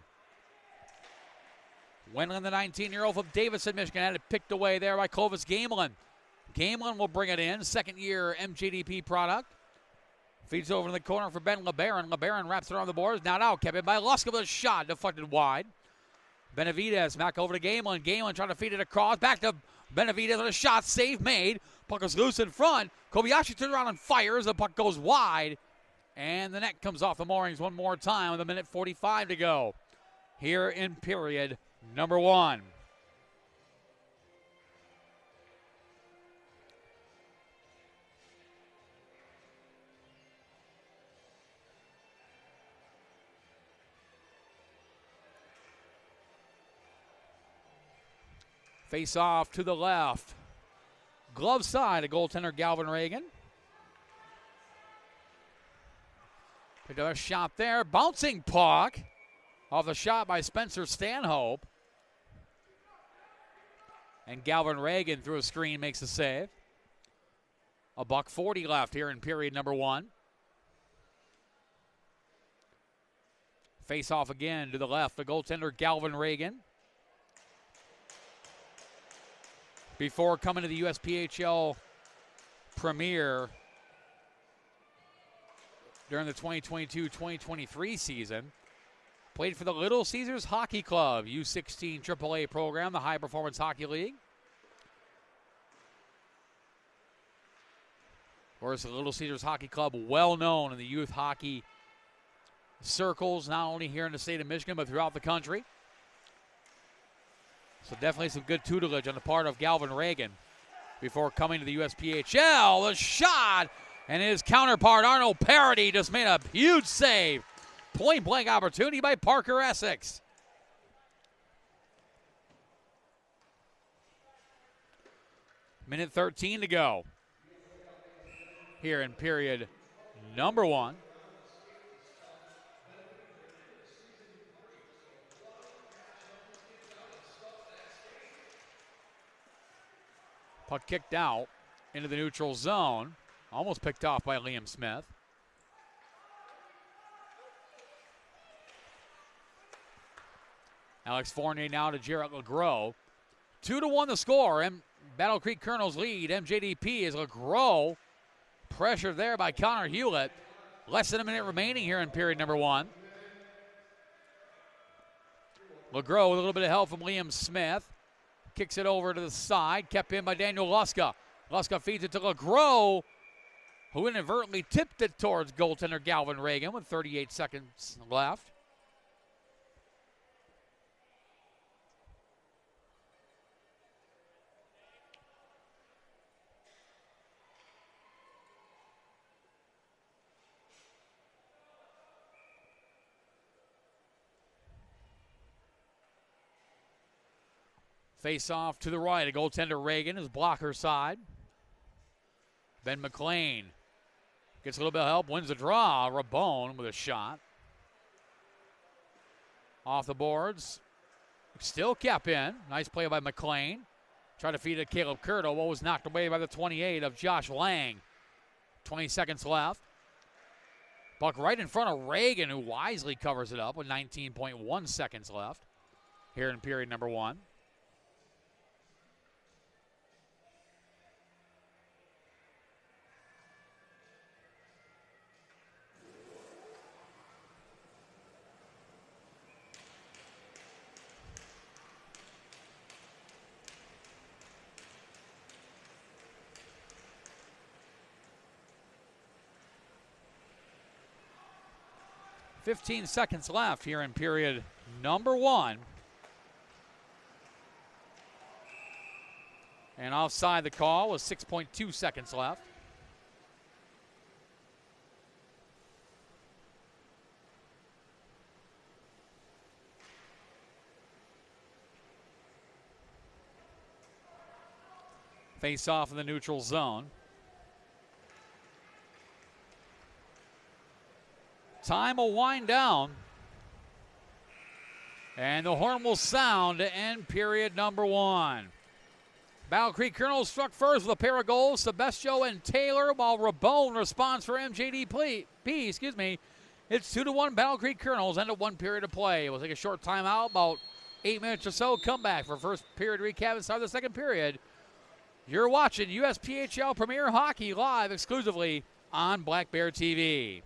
Wenlin, the 19-year-old from Davidson, Michigan, had it picked away there by Clovis Gamelin. Gamelin will bring it in, second-year MJDP product. Feeds over in the corner for Ben LeBaron. LeBaron wraps it around the boards. Not out, kept it by Luska with a shot, deflected wide. Benavidez back over to Gamelin. Gamelin trying to feed it across. Back to Benavidez with a shot, save made. Puck is loose in front. Kobayashi turns around and fires. The puck goes wide. And the net comes off the moorings one more time with 1:45 to go here in period number one. Face off to the left. Glove side, a goaltender Galvin Reagan. Picked up a shot there. Bouncing puck off the shot by Spencer Stanhope. And Galvin Reagan through a screen makes a save. $1:40 left here in period number one. Face off again to the left, the goaltender Galvin Reagan. Before coming to the USPHL Premier during the 2022-2023 season. Played for the Little Caesars Hockey Club, U16 AAA program, the High Performance Hockey League. Of course, the Little Caesars Hockey Club, well known in the youth hockey circles, not only here in the state of Michigan, but throughout the country. So definitely some good tutelage on the part of Galvin Reagan before coming to the USPHL. The shot, and his counterpart, Arnold Parody, just made a huge save. Point-blank opportunity by Parker Essex. Minute 13 to go here in period number 1. Puck kicked out into the neutral zone. Almost picked off by Liam Smith. Alex Fournier now to Jarrett LeGros. 2-1 the score, and Battle Creek Colonels lead. MJDP is LeGros. Pressure there by Connor Hewlett. Less than a minute remaining here in period number 1. LeGros with a little bit of help from Liam Smith. Kicks it over to the side, kept in by Daniel Luska. Luska feeds it to LeGros, who inadvertently tipped it towards goaltender Galvin Reagan with 38 seconds left. Face off to the right. A goaltender Reagan is blocker side. Ben McLean gets a little bit of help, wins the draw. Rabone with a shot. Off the boards. Still kept in. Nice play by McLean. Tried to feed it to Caleb Curto. What was knocked away by the 28 of Josh Lang. 20 seconds left. Puck right in front of Reagan, who wisely covers it up with 19.1 seconds left here in period number 1. .15 seconds left here in period number 1. And offside the call with 6.2 seconds left. Face off in the neutral zone. Time will wind down. And the horn will sound to end period number 1. Battle Creek Colonels struck first with a pair of goals, Sebestio and Taylor, while Rabone responds for MJDP. It's 2-1 Battle Creek Colonels, end of 1 period of play. We'll take a short timeout, about 8 minutes or so. Come back for first period recap and start the second period. You're watching USPHL Premier Hockey live exclusively on Black Bear TV.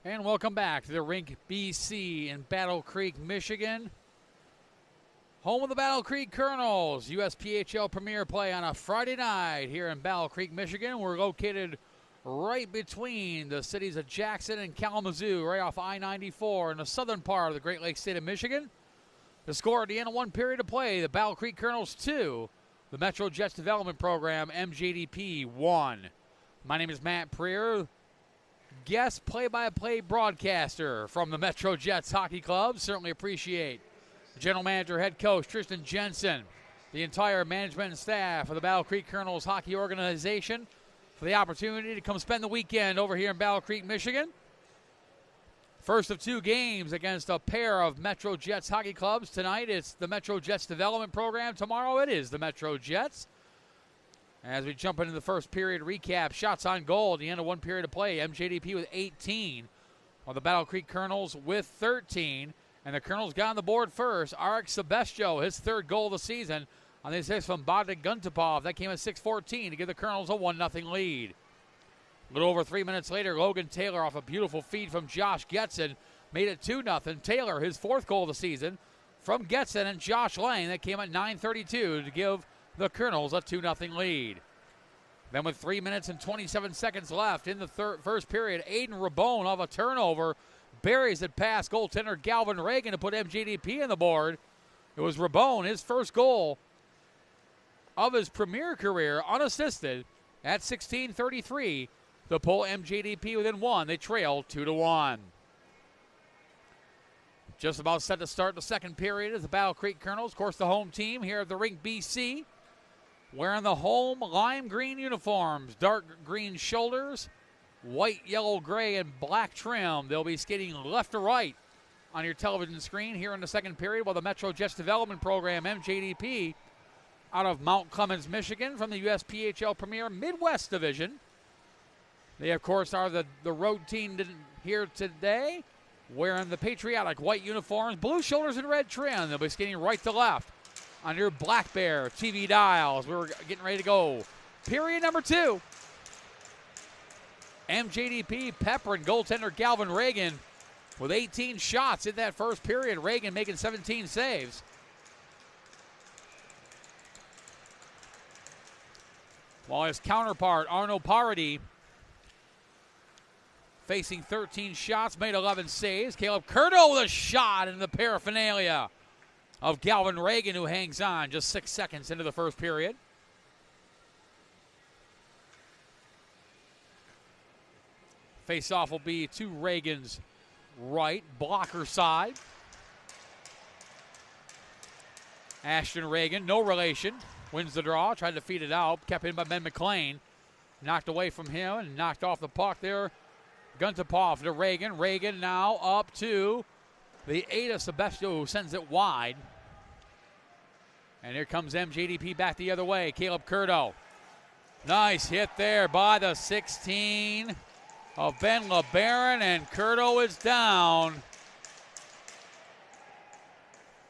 And welcome back to the Rink BC in Battle Creek, Michigan. Home of the Battle Creek Colonels. USPHL Premier play on a Friday night here in Battle Creek, Michigan. We're located right between the cities of Jackson and Kalamazoo, right off I-94 in the southern part of the Great Lakes state of Michigan. The score at the end of one period of play, the Battle Creek Colonels 2, the Metro Jets Development Program, MJDP 1. My name is Matt Preer, guest play-by-play broadcaster from the Metro Jets Hockey Club. Certainly appreciate General Manager, Head Coach Tristan Jensen, the entire management and staff of the Battle Creek Colonels Hockey Organization for the opportunity to come spend the weekend over here in Battle Creek, Michigan. First of two games against a pair of Metro Jets hockey clubs. Tonight it's the Metro Jets Development Program. Tomorrow it is the Metro Jets. As we jump into the first period recap, shots on goal at the end of one period of play. MJDP with 18, while the Battle Creek Colonels with 13. And the Colonels got on the board first. Arik Sebestio, his third goal of the season, on the assist from Bogdan Guntupov. That came at 6:14 to give the Colonels a 1-0 lead. A little over 3 minutes later, Logan Taylor off a beautiful feed from Josh Getson made it 2-0. Taylor, his fourth goal of the season from Getson and Josh Lane. That came at 9:32 to give the Colonels a 2-0 lead. Then with 3 minutes and 27 seconds left in the first period, Aiden Rabone off a turnover buries it past goaltender Galvin Reagan to put MJDP on the board. It was Rabone, his first goal of his premier career, unassisted at 16:33 to pull MJDP within one. They trail 2-1. Just about set to start the second period as the Battle Creek Colonels, of course the home team here at the Rink BC, wearing the home lime green uniforms, dark green shoulders, white, yellow, gray, and black trim. They'll be skating left to right on your television screen here in the second period, while the Metro Jets Development Program, MJDP, out of Mount Clemens, Michigan, from the USPHL Premier Midwest Division. They, of course, are the road team here today, wearing the patriotic white uniforms, blue shoulders, and red trim. They'll be skating right to left on your Black Bear TV dials. We're getting ready to go. Period number 2. MJDP peppering goaltender Galvin Reagan with 18 shots in that first period. Reagan making 17 saves. While his counterpart, Arno Parody, facing 13 shots, made 11 saves. Caleb Curto with a shot in the paraphernalia of Galvin Reagan, who hangs on just 6 seconds into the first period. Face-off will be to Reagan's right, blocker side. Ashton Reagan, no relation, wins the draw, tried to feed it out, kept in by Ben McLean. Knocked away from him and knocked off the puck there. Guntupov to Reagan. Reagan now up to the Ada Sebestio, who sends it wide. And here comes MJDP back the other way. Caleb Curto. Nice hit there by the 16 of Ben LeBaron, and Curto is down.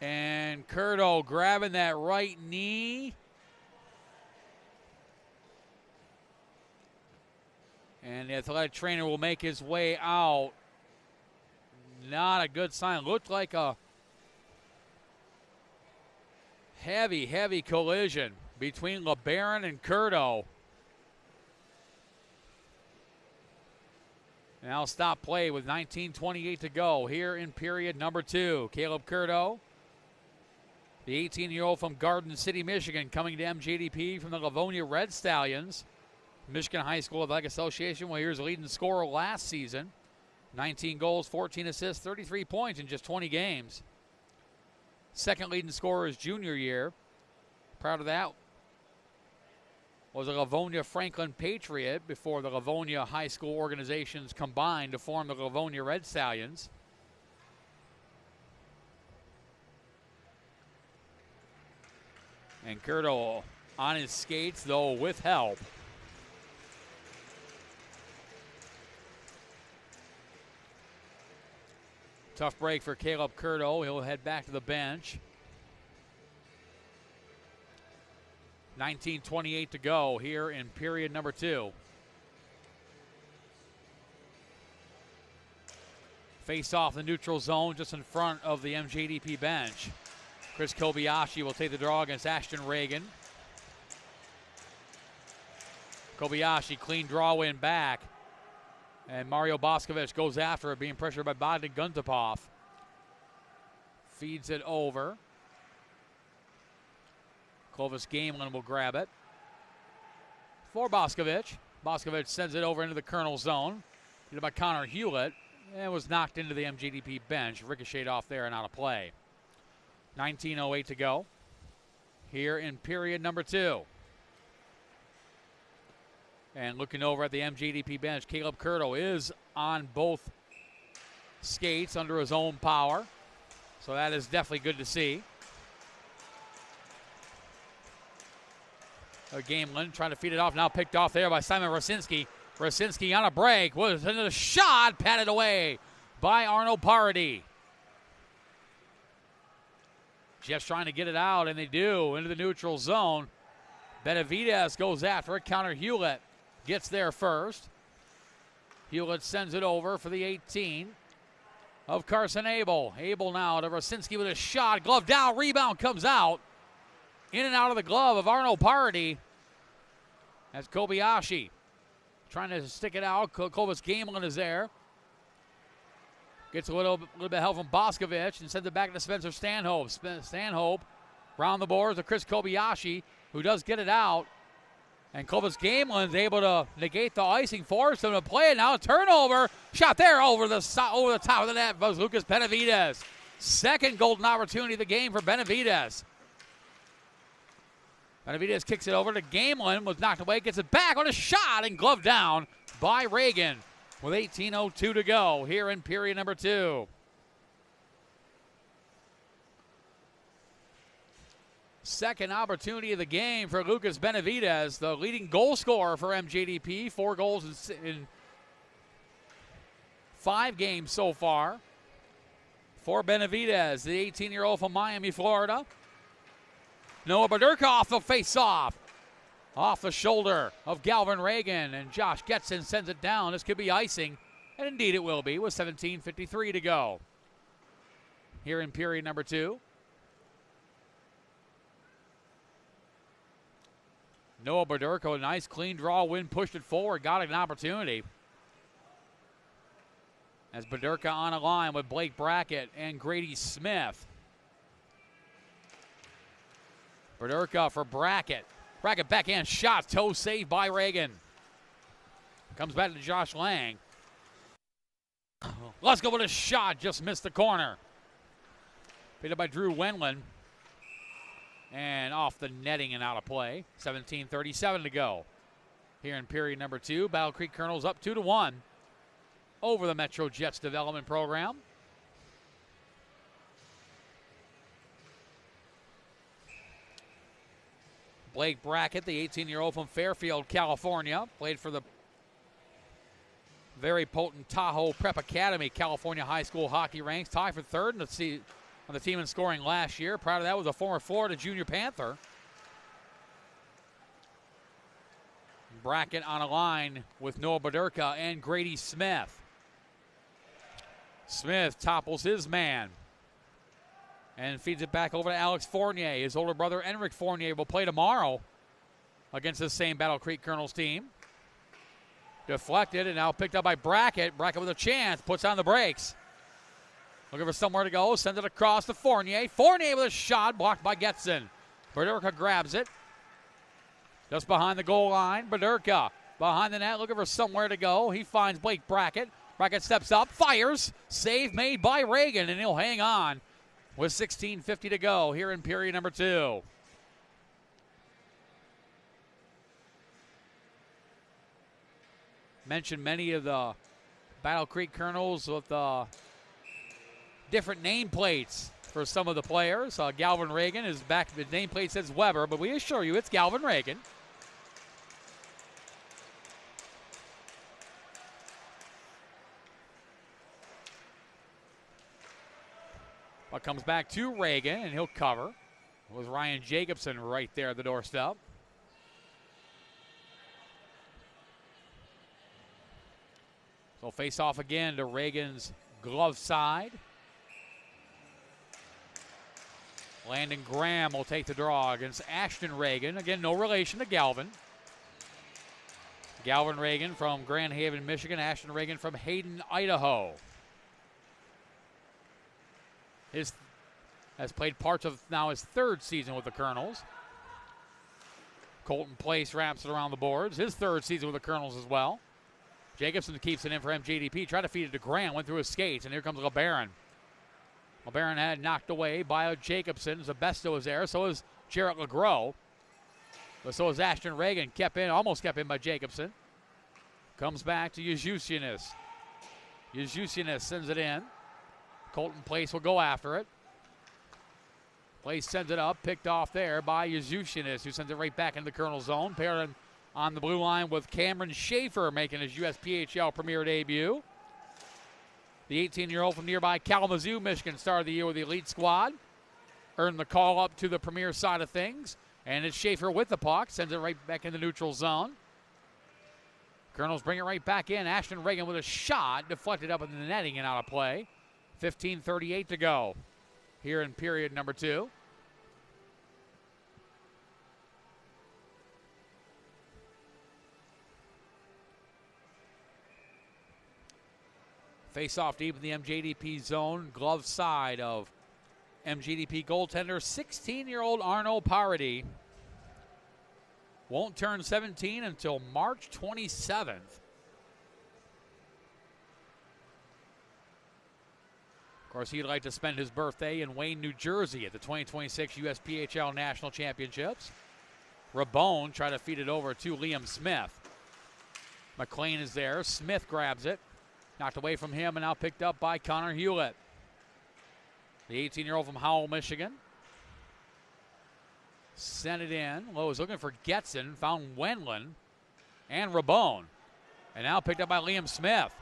And Curto grabbing that right knee. And the athletic trainer will make his way out. Not a good sign. Looked like a heavy collision between LeBaron and Curto. Now stop play with 19:28 to go here in period number 2. Caleb Curto, the 18-year-old from Garden City, Michigan, coming to MJDP from the Livonia Red Stallions. Michigan High School Athletic Association, well, here's leading scorer last season. 19 goals, 14 assists, 33 points in just 20 games. Second leading scorer his junior year. Prior to that was a Livonia Franklin Patriot before the Livonia High School organizations combined to form the Livonia Red Stallions. And Curto on his skates, though, with help. Tough break for Caleb Curto. He'll head back to the bench. 19:28 to go here in period number 2. face off the neutral zone just in front of the MJDP bench. Chris Kobayashi will take the draw against Ashton Reagan. Kobayashi, clean draw win back. And Mario Boscovich goes after it, being pressured by Bogdan Guntapov. Feeds it over. Clovis Gamelin will grab it for Boscovich. Boscovich sends it over into the Colonel zone. Hit by Connor Hewlett. And was knocked into the MJDP bench. Ricocheted off there and out of play. 19:08 to go here in period number 2. And looking over at the MJDP bench, Caleb Curto is on both skates under his own power. So that is definitely good to see. Gamelin trying to feed it off, now picked off there by Simon Rosinski. Rosinski on a break, was into the shot, patted away by Arnold Parody. Jets trying to get it out, and they do, into the neutral zone. Benavidez goes after it, Connor Hewlett gets there first. Hewlett sends it over for the 18 of Carson Abel. Abel now to Rosinski with a shot, glove down, rebound comes out. In and out of the glove of Arnold Parody. That's Kobayashi trying to stick it out. Clovis Gamelin is there. Gets a little bit of help from Boscovich and sends it back to Spencer Stanhope. Stanhope round the boards to Chris Kobayashi, who does get it out. And Clovis Gamelin is able to negate the icing, force him to play it now. A turnover. Shot there over the top of the net was Lucas Benavidez. Second golden opportunity of the game for Benavidez. Benavidez kicks it over to Gamelin, was knocked away, gets it back on a shot and gloved down by Reagan with 18:02 to go here in period number 2. Second opportunity of the game for Lucas Benavidez, the leading goal scorer for MJDP. 4 goals in 5 games so far. For Benavidez, the 18-year-old from Miami, Florida. Noah Baderka off the face-off. Off the shoulder of Galvin Reagan, and Josh Getson sends it down. This could be icing, and indeed it will be with 17:53 to go here in period number 2. Noah Baderka, a nice clean draw win, pushed it forward, got an opportunity. As Baderka on a line with Blake Brackett and Grady Smith. Baderka for Brackett. Brackett backhand shot, toe saved by Reagan. Comes back to Josh Lang. Let's go with a shot, just missed the corner. Picked up by Drew Wendland. And off the netting and out of play. 17:37 to go here in period number 2. Battle Creek Colonels up 2-1 over the Metro Jets development program. Blake Brackett, the 18-year-old from Fairfield, California, played for the very potent Tahoe Prep Academy California high school hockey ranks. Tied for third on the team in scoring last year. Prior to that was a former Florida Junior Panther. Brackett on a line with Noah Baderka and Grady Smith. Smith topples his man and feeds it back over to Alex Fournier. His older brother, Enric Fournier, will play tomorrow against the same Battle Creek Colonels team. Deflected and now picked up by Brackett. Brackett with a chance, puts on the brakes. Looking for somewhere to go, sends it across to Fournier. Fournier with a shot, blocked by Getson. Baderka grabs it. Just behind the goal line, Baderka behind the net, looking for somewhere to go. He finds Blake Brackett. Brackett steps up, fires. Save made by Reagan, and he'll hang on with 16:50 to go here in period number 2. Mentioned many of the Battle Creek Colonels with different nameplates for some of the players. Galvin Reagan is back. The nameplate says Weber, but we assure you it's Galvin Reagan. But comes back to Reagan, and he'll cover with Ryan Jacobson right there at the doorstep. So face off again to Reagan's glove side. Landon Graham will take the draw against Ashton Reagan. Again, no relation to Galvin. Galvin Reagan from Grand Haven, Michigan. Ashton Reagan from Hayden, Idaho. Has played parts of now his third season with the Colonels. Colton Place wraps it around the boards. His third season with the Colonels as well. Jacobson keeps it in for MJDP. Tried to feed it to Graham. Went through his skates, and here comes LeBaron. LeBaron had knocked away by Jacobson. Zabesto was there. So is Jarrett LeGros. But so is Ashton Reagan. Almost kept in by Jacobson. Comes back to Yuzhusianis. Yuzhusianis sends it in. Colton Place will go after it. Place sends it up. Picked off there by Yuzhusianis, who sends it right back into the Colonel zone. Paired on the blue line with Cameron Schaefer making his USPHL Premier debut. The 18-year-old from nearby Kalamazoo, Michigan, started the year with the elite squad. Earned the call up to the Premier side of things. And it's Schaefer with the puck. Sends it right back in the neutral zone. Colonels bring it right back in. Ashton Reagan with a shot. Deflected up in the netting and out of play. 15:38 to go here in period number 2. Face-off deep in the MJDP zone. Glove side of MJDP goaltender, 16-year-old Arno Parody. Won't turn 17 until March 27th. Of course, he'd like to spend his birthday in Wayne, New Jersey at the 2026 USPHL National Championships. Rabone tried to feed it over to Liam Smith. McLean is there. Smith grabs it. Knocked away from him and now picked up by Connor Hewlett. The 18-year-old from Howell, Michigan. Sent it in. Lowe is looking for Getson. Found Wendland and Rabone. And now picked up by Liam Smith.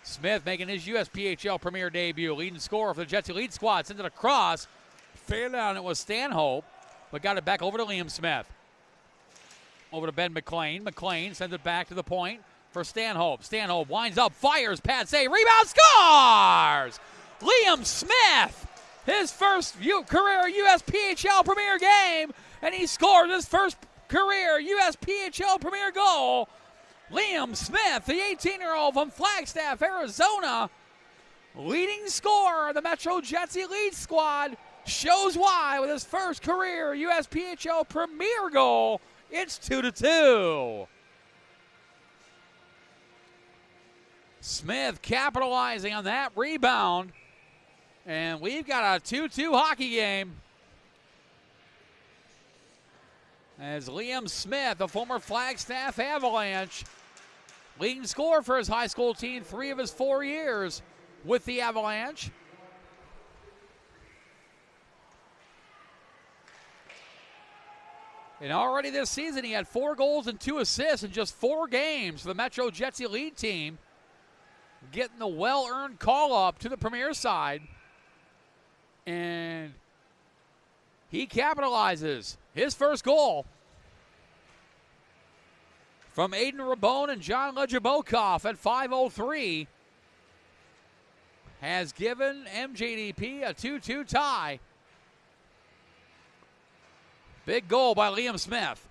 Smith making his USPHL Premier debut. Leading scorer for the Jets Elite squad. Sends it across. Failed on it was Stanhope, but got it back over to Liam Smith. Over to Ben McLean. McLean sends it back to the point for Stanhope. Stanhope winds up, fires, pad save, rebound, scores! Liam Smith, his first career USPHL Premier game, and he scored his first career USPHL Premier goal. Liam Smith, the 18-year-old from Flagstaff, Arizona, leading scorer of the Metro Jets Elite squad, shows why with his first career USPHL Premier goal. It's 2-2. Smith capitalizing on that rebound. And we've got a 2-2 hockey game. As Liam Smith, a former Flagstaff Avalanche, leading scorer for his high school team 3 of his 4 years with the Avalanche. And already this season, he had 4 goals and 2 assists in just 4 games for the Metro Jets Elite team. Getting the well-earned call-up to the Premier side. And he capitalizes his first goal from Aiden Rabone and John Ledger-Bokoff at 5:03 has given MJDP a 2-2 tie. Big goal by Liam Smith.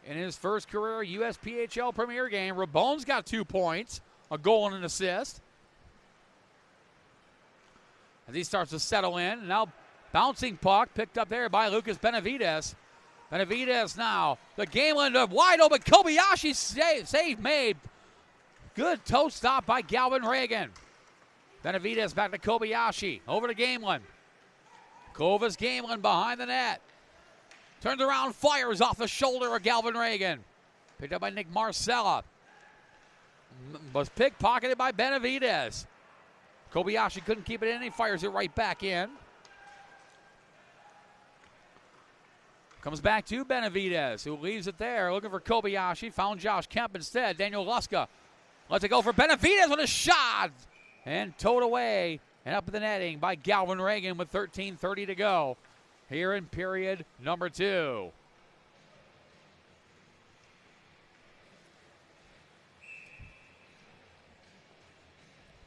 In his first career USPHL Premier game, Rabone's got 2 points, a goal and an assist. As he starts to settle in, now bouncing puck picked up there by Lucas Benavides. Benavides now, the game winner, wide open, Kobayashi save made. Good toe stop by Galvin Reagan. Benavides back to Kobayashi, over to Gamelin. Kovas Gamelin behind the net. Turns around, fires off the shoulder of Galvin Reagan. Picked up by Nick Marcella. Was pickpocketed by Benavides. Kobayashi couldn't keep it in. He fires it right back in. Comes back to Benavides, who leaves it there. Looking for Kobayashi. Found Josh Kemp instead. Daniel Luska lets it go for Benavides with a shot. And towed away and up in the netting by Galvin Reagan with 13:30 to go here in period number 2.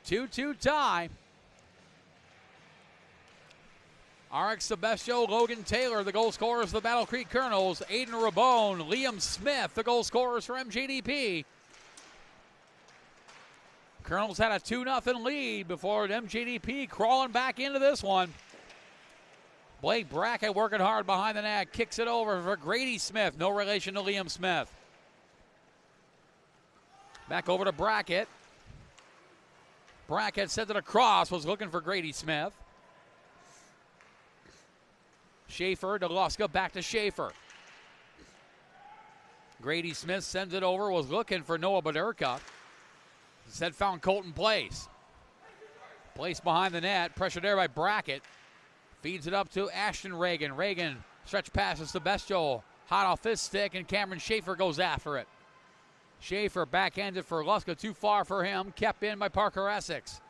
2-2 tie. RX Sebestio, Logan Taylor, the goal scorers for the Battle Creek Colonels. Aiden Rabone, Liam Smith, the goal scorers for MJDP. Colonels had a 2-0 lead before MJDP crawling back into this one. Blake Brackett working hard behind the net, kicks it over for Grady Smith, no relation to Liam Smith. Back over to Brackett. Brackett sends it across, was looking for Grady Smith. Schaefer to Luska, back to Schaefer. Grady Smith sends it over, was looking for Noah Baderka. Instead found Colton Place. Place behind the net, pressure there by Brackett. Feeds it up to Ashton Reagan. Reagan stretch passes to Bestio. Hot off his stick, and Cameron Schaefer goes after it. Schaefer backhanded for Luska, too far for him. Kept in by Parker Essex.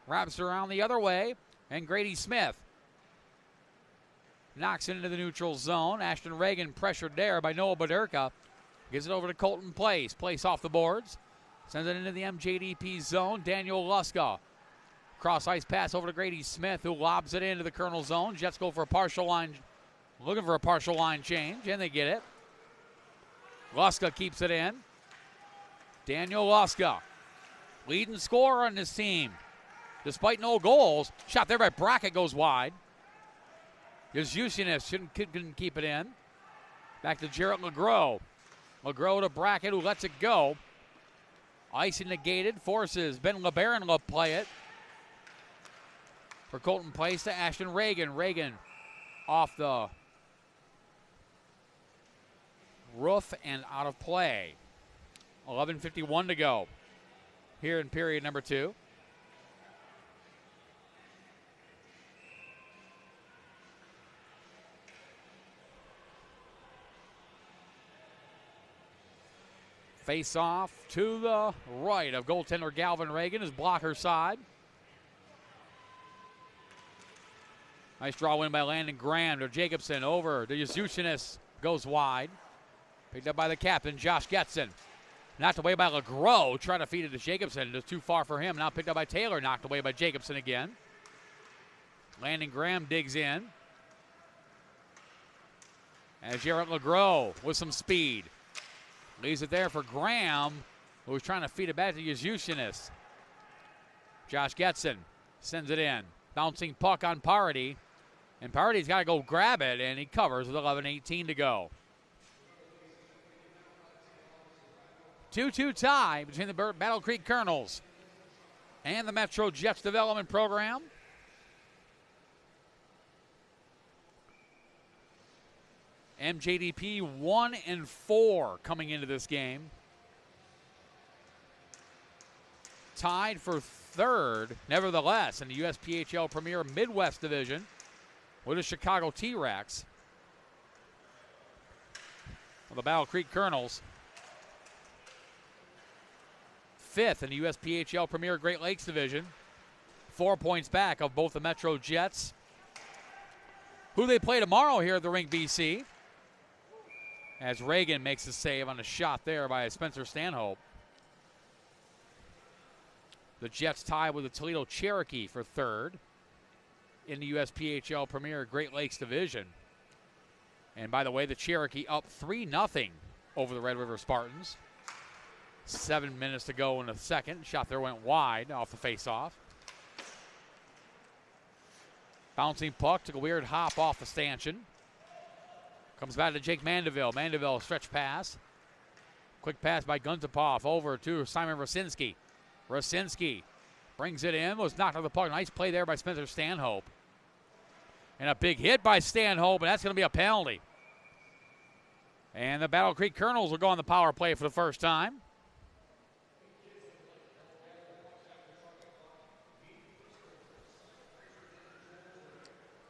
Wraps around the other way, and Grady Smith knocks it into the neutral zone. Ashton Reagan pressured there by Noah Baderka. Gives it over to Colton Place. Place off the boards. Sends it into the MJDP zone. Daniel Luska. Cross ice pass over to Grady Smith, who lobs it into the Colonel zone. Jets go for a partial line, looking for a partial line change, and they get it. Luska keeps it in. Daniel Luska, leading scorer on this team, despite no goals. Shot there by Brackett goes wide. Yusianis couldn't keep it in. Back to Jarrett LeGros. LeGros to Brackett, who lets it go. Icing negated, forces Ben LeBaron to play it. For Colton Place to Ashton Reagan. Reagan off the roof and out of play. 11:51 to go here in period number 2. Face off to the right of goaltender Galvin Reagan, his blocker side. Nice draw win by Landon Graham to Jacobson, over to Yusianis, goes wide. Picked up by the captain, Josh Getson. Knocked away by LeGros, trying to feed it to Jacobson, just too far for him. Now picked up by Taylor, knocked away by Jacobson again. Landon Graham digs in. And Jarrett LeGros with some speed. Leaves it there for Graham, who was trying to feed it back to Yusianis. Josh Getson sends it in. Bouncing puck on Parody. And Parody's got to go grab it, and he covers with 11:18 to go. 2-2 tie between the Battle Creek Colonels and the Metro Jets Development Program. MJDP 1-4 coming into this game. Tied for third, nevertheless, in the USPHL Premier Midwest Division with the Chicago T-Rex. Well, the Battle Creek Colonels, fifth in the USPHL Premier Great Lakes Division. 4 points back of both the Metro Jets, who they play tomorrow here at the Rink BC. As Reagan makes a save on a shot there by Spencer Stanhope. The Jets tie with the Toledo Cherokee for third in the USPHL Premier Great Lakes Division. And by the way, the Cherokee up 3-0 over the Red River Spartans. 7 minutes to go in the second. Shot there went wide off the faceoff. Bouncing puck, took a weird hop off the stanchion. Comes back to Jake Mandeville. Mandeville stretch pass. Quick pass by Guntapov over to Simon Rosinski. Rosinski brings it in, was knocked off the puck. Nice play there by Spencer Stanhope. And a big hit by Stanhope, and that's going to be a penalty. And the Battle Creek Colonels will go on the power play for the first time.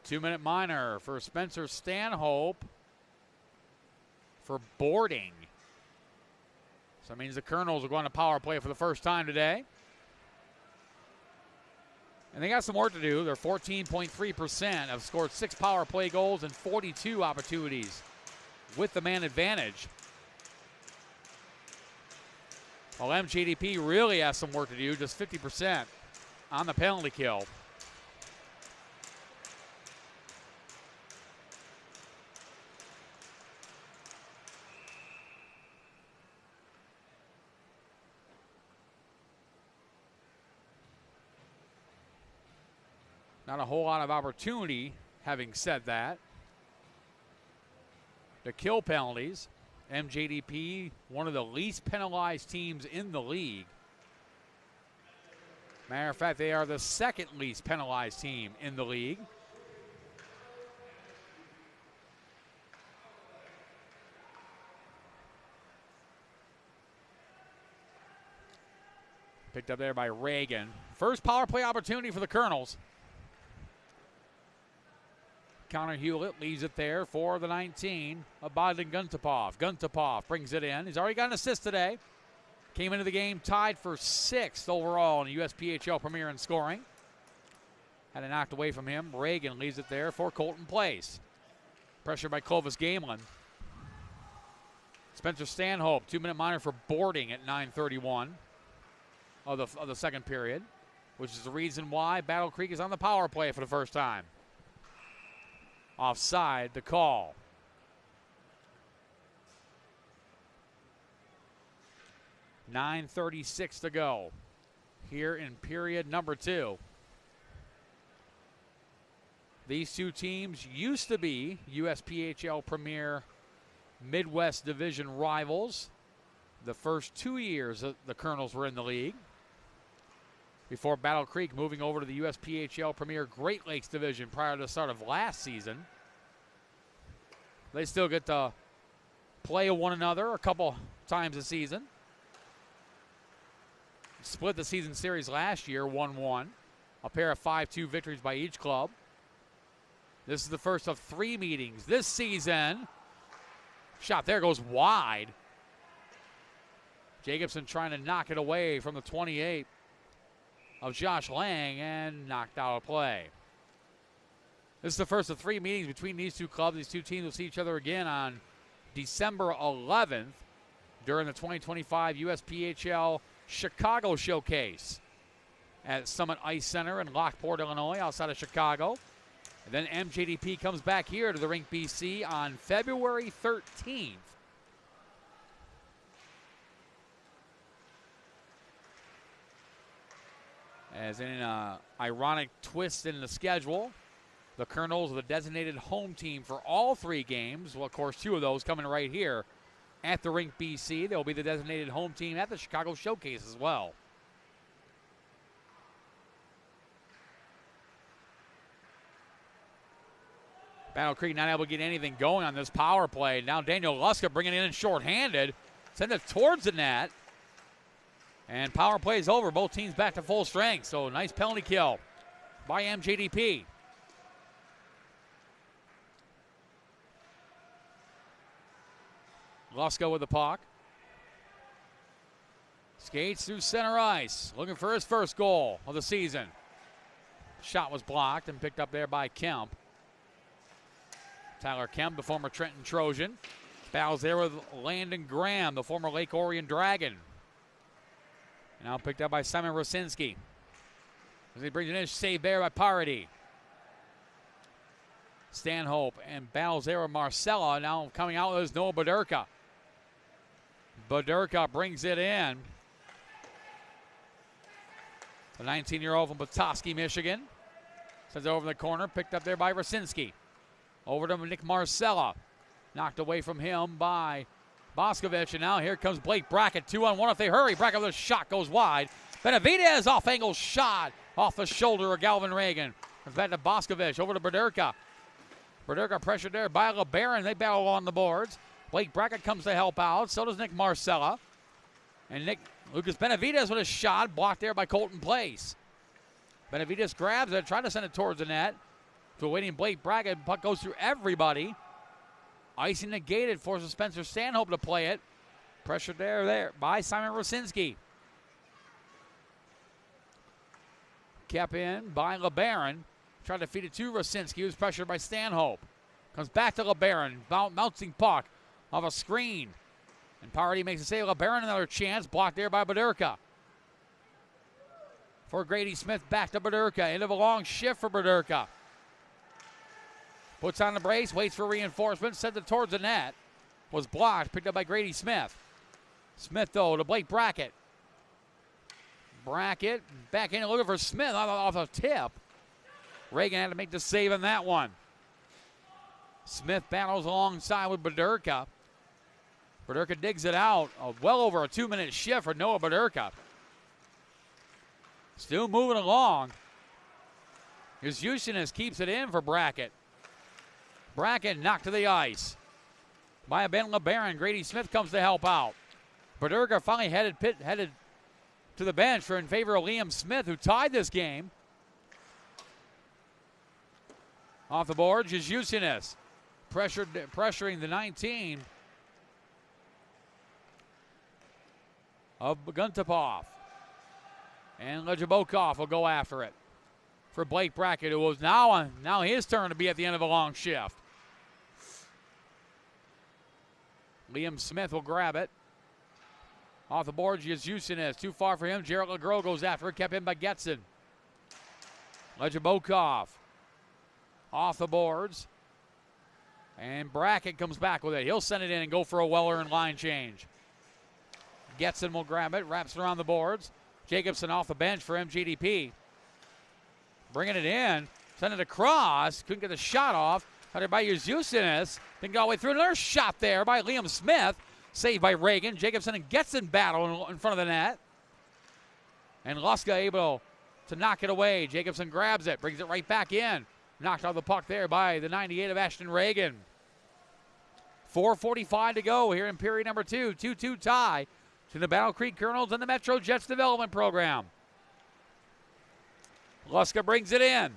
Two-minute minor for Spencer Stanhope for boarding. So that means the Colonels are going to power play for the first time today. And they got some work to do. They're 14.3%, have scored 6 power play goals and 42 opportunities with the man advantage. While MJDP really has some work to do, just 50%. on the penalty kill. Not a whole lot of opportunity, having said that. The kill penalties, MJDP, one of the least penalized teams in the league. Matter of fact, they are the second least penalized team in the league. Picked up there by Reagan. First power play opportunity for the Colonels. Connor Hewlett leaves it there for the 19 of Bodlin Guntapov. Guntapov brings it in. He's already got an assist today. Came into the game tied for 6th overall in the USPHL Premier in scoring. Had it knocked away from him. Reagan leaves it there for Colton Place. Pressure by Clovis Gamelin. Spencer Stanhope, 2-minute minor for boarding at 9:31 of the second period, which is the reason why Battle Creek is on the power play for the first time. Offside, the call. .936 to go here in period number 2. These two teams used to be USPHL Premier Midwest Division rivals the first 2 years that the Colonels were in the league, before Battle Creek moving over to the USPHL Premier Great Lakes Division prior to the start of last season. They still get to play one another a couple times a season. Split the season series last year, 1-1. A pair of 5-2 victories by each club. This is the first of 3 meetings this season. Shot there goes wide. Jacobson trying to knock it away from the 28 of Josh Lang and knocked out of play. This is the first of 3 meetings between these two clubs. These two teams will see each other again on December 11th during the 2025 USPHL Chicago Showcase at Summit Ice Center in Lockport, Illinois, outside of Chicago. And then MJDP comes back here to the Rink BC on February 13th. As in an ironic twist in the schedule, the Colonels are the designated home team for all 3 games. Well, of course, 2 of those coming right here at the Rink BC. They'll be the designated home team at the Chicago Showcase as well. Battle Creek not able to get anything going on this power play. Now Daniel Luska bringing it in shorthanded. Send it towards the net. And power play is over. Both teams back to full strength. So nice penalty kill by MJDP. Luska with the puck. Skates through center ice. Looking for his first goal of the season. Shot was blocked and picked up there by Kemp. Tyler Kemp, the former Trenton Trojan. Battles there with Landon Graham, the former Lake Orion Dragon. Now picked up by Simon Rosinski. As he brings it in, saved there by Parody. Stanhope and battles there with Marcella. Now coming out is Noah Baderka. Baderka brings it in. The 19-year-old from Petoskey, Michigan. Sends it over in the corner, picked up there by Rosinski. Over to Nick Marcella. Knocked away from him by Boscovich. And now here comes Blake Brackett. 2-on-1 if they hurry. Brackett with a shot goes wide. Benavidez off-angle shot off the shoulder of Galvin Reagan. Comes back to Boscovich. Over to Baderka. Baderka pressured there by LeBaron. They battle on the boards. Blake Brackett comes to help out. So does Nick Marcella. And Lucas Benavidez with a shot. Blocked there by Colton Place. Benavidez grabs it. Trying to send it towards the net. To waiting Blake Brackett. Puck goes through everybody. Icing negated. Forces Spencer Stanhope to play it. Pressure there by Simon Rosinski. Kept in by LeBaron. Tried to feed it to Rosinski, who's pressured by Stanhope. Comes back to LeBaron. Bouncing puck off a screen. And Parody makes a save. LeBaron another chance. Blocked there by Baderka. for Grady Smith. Back to Bederka. Into the long shift for Bederka. Puts on the brace, waits for reinforcement, sends it towards the net. Was blocked, picked up by Grady Smith. Smith, though, to Blake Brackett. Brackett back in looking for Smith off a tip. Reagan had to make the save on that one. Smith battles alongside with Bederka. Bederka digs it out. Well over a 2-minute shift for Noah Bederka. Still moving along. His Houstonist keeps it in for Brackett. Brackett knocked to the ice by Ben LeBaron. Grady Smith comes to help out. Bederka finally headed to the bench in favor of Liam Smith, who tied this game. Off the board, just Houstonist pressuring the 19 of Guntapov. And Lejabokov will go after it for Blake Brackett, who was now his turn to be at the end of a long shift. Liam Smith will grab it. Off the board, Houstonist. Too far for him. Jarrett LeGros goes after it. Kept in by Getson. Lejabokov off the boards. And Brackett comes back with it. He'll send it in and go for a well-earned line change. Getson will grab it. Wraps it around the boards. Jacobson off the bench for MJDP. Bringing it in. Send it across. Couldn't get the shot off. Caught by Houstonist. Didn't go all the way through. Another shot there by Liam Smith. Saved by Reagan. Jacobson and Getson battle in front of the net. And Luska able to knock it away. Jacobson grabs it. Brings it right back in. Knocked out the puck there by the 98 of Ashton Reagan. 4:45 to go here in period number 2. 2-2 tie to the Battle Creek Colonels and the Metro Jets development program. Luska brings it in.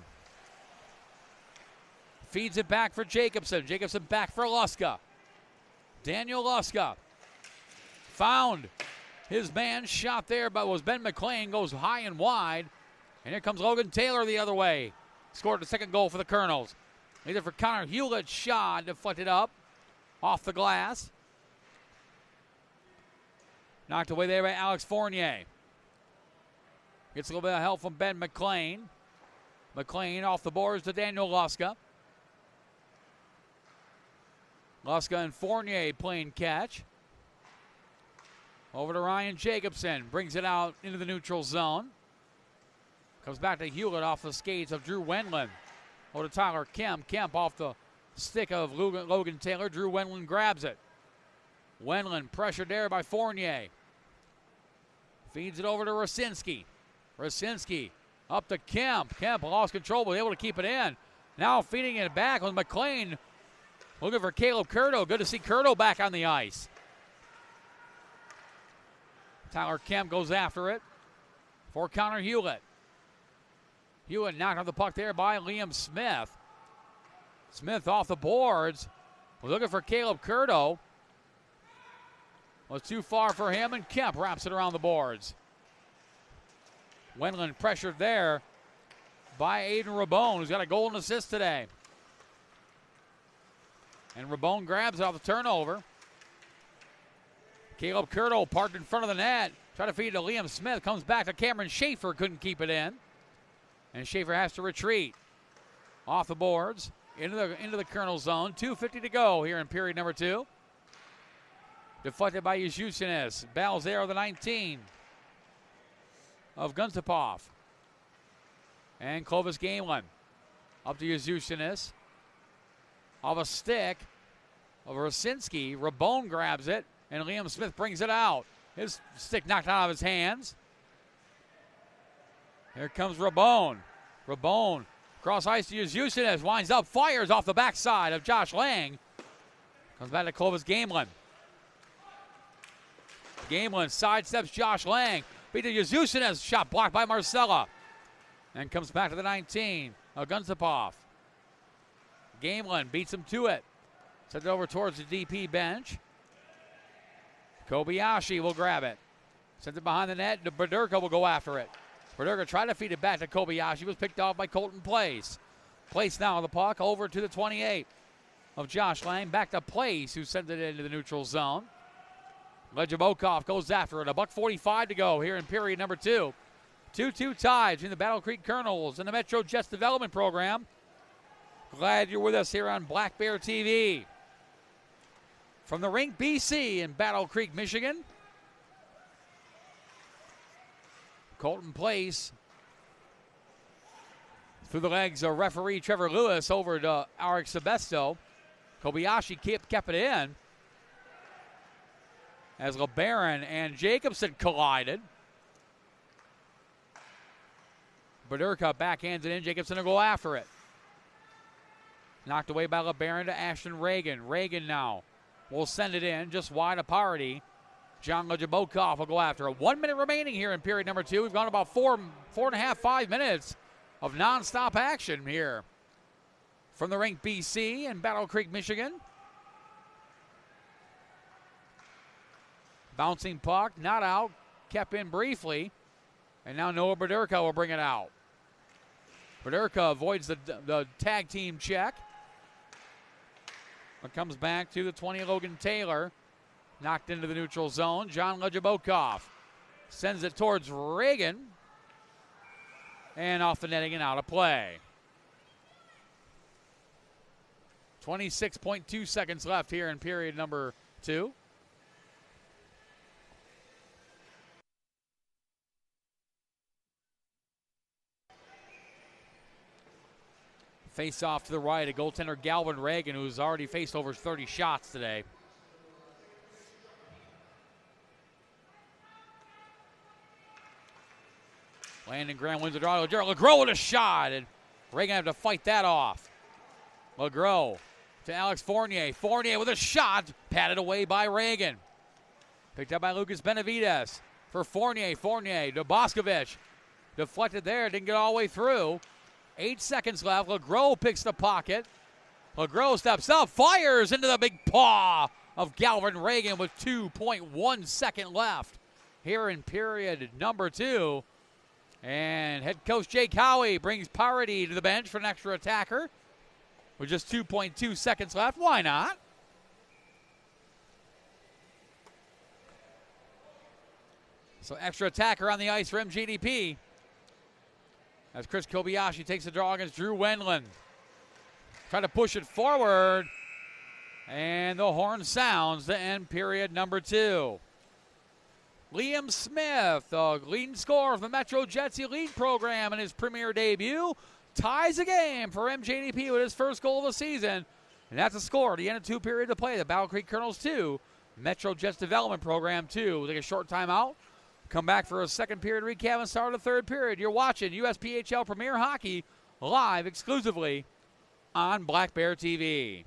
Feeds it back for Jacobson. Jacobson back for Luska. Daniel Luska found his man. Shot there, but was Ben McLean. Goes high and wide. And here comes Logan Taylor the other way. Scored the second goal for the Colonels. Either for Connor Hewlett. Shot deflected up off the glass. Knocked away there by Alex Fournier. Gets a little bit of help from Ben McLean. McLean off the boards to Daniel Luska. Luska and Fournier playing catch. Over to Ryan Jacobson. Brings it out into the neutral zone. Comes back to Hewlett off the skates of Drew Wendland. Over to Tyler Kemp. Kemp off the stick of Logan Taylor. Drew Wendland grabs it. Wendland pressured there by Fournier. Feeds it over to Rosinski. Rosinski up to Kemp. Kemp lost control, but able to keep it in. Now feeding it back with McLean. Looking for Caleb Curto. Good to see Curto back on the ice. Tyler Kemp goes after it for Connor Hewlett. Hewlett knocked off the puck there by Liam Smith. Smith off the boards. We're looking for Caleb Curto. Was too far for him, and Kemp wraps it around the boards. Wendland pressured there by Aiden Rabone, who's got a goal and assist today. And Rabone grabs it off the turnover. Caleb Curto parked in front of the net. Try to feed it to Liam Smith. Comes back to Cameron Schaefer. Couldn't keep it in. And Schaefer has to retreat. Off the boards. Into the Colonel zone. 2:50 to go here in period number 2. Deflected by Yuzhusinis. Battles there of the 19 of Guntapov. And Clovis Gamelin. Up to Yuzhusinis. Off a stick of Rosinski. Rabone grabs it. And Liam Smith brings it out. His stick knocked out of his hands. Here comes Rabone. Rabone cross ice to Yuzhusinis. Winds up, fires off the backside of Josh Lang. Comes back to Clovis Gamelin. Gamelin sidesteps Josh Lang. Beat to Yuzhusinis. Shot blocked by Marcella. And comes back to the 19 of Guntapov. Gamelin beats him to it. Sends it over towards the DP bench. Kobayashi will grab it. Sends it behind the net. Bederka will go after it. Bederka tried to feed it back to Kobayashi. Was picked off by Colton Place. Place now on the puck over to the 28 of Josh Lang. Back to Place, who sent it into the neutral zone. Lejabokov goes after it. $1:45 to go here in period number 2. 2-2 tie between the Battle Creek Colonels and the Metro Jets Development Program. Glad you're with us here on Black Bear TV. From the rink BC in Battle Creek, Michigan. Colton Place. Through the legs of referee Trevor Lewis over to Arik Sebesto. Kobayashi kept it in. As LeBaron and Jacobson collided. Bederka backhands it in. Jacobson will go after it. Knocked away by LeBaron to Ashton Reagan. Reagan now will send it in just wide of Party. John Lejabokov will go after it. 1 minute remaining here in period number 2. We've gone about 4.5 minutes of nonstop action here from the rink BC in Battle Creek, Michigan. Bouncing puck, not out, kept in briefly. And now Noah Bederka will bring it out. Bederka avoids the tag team check. It comes back to the 20, Logan Taylor. Knocked into the neutral zone. John Lejabokov sends it towards Reagan. And off the netting and out of play. 26.2 seconds left here in period number 2. Face off to the right, a goaltender Galvin Reagan, who's already faced over 30 shots today. Landon Graham wins the draw. Gerald LeGros with a shot, and Reagan have to fight that off. LeGros to Alex Fournier. Fournier with a shot, patted away by Reagan. Picked up by Lucas Benavides for Fournier. Fournier to Boscovich. Deflected there, didn't get all the way through. 8 seconds left. LeGros picks the pocket. LeGros steps up, fires into the big paw of Galvin Reagan with 2.1 seconds left here in period number 2. And head coach Jake Howie brings Parity to the bench for an extra attacker with just 2.2 seconds left. Why not? So extra attacker on the ice for MJDP. As Chris Kobayashi takes the draw against Drew Wendland. Try to push it forward. And the horn sounds to end period number 2. Liam Smith, the leading scorer of the Metro Jets Elite program in his premier debut, ties the game for MJDP with his first goal of the season. And that's a score at the end of 2 periods of play. The Battle Creek Colonels 2, Metro Jets Development Program 2. We'll take a short timeout. Come back for a second period recap and start of the third period. You're watching USPHL Premier Hockey live exclusively on Black Bear TV.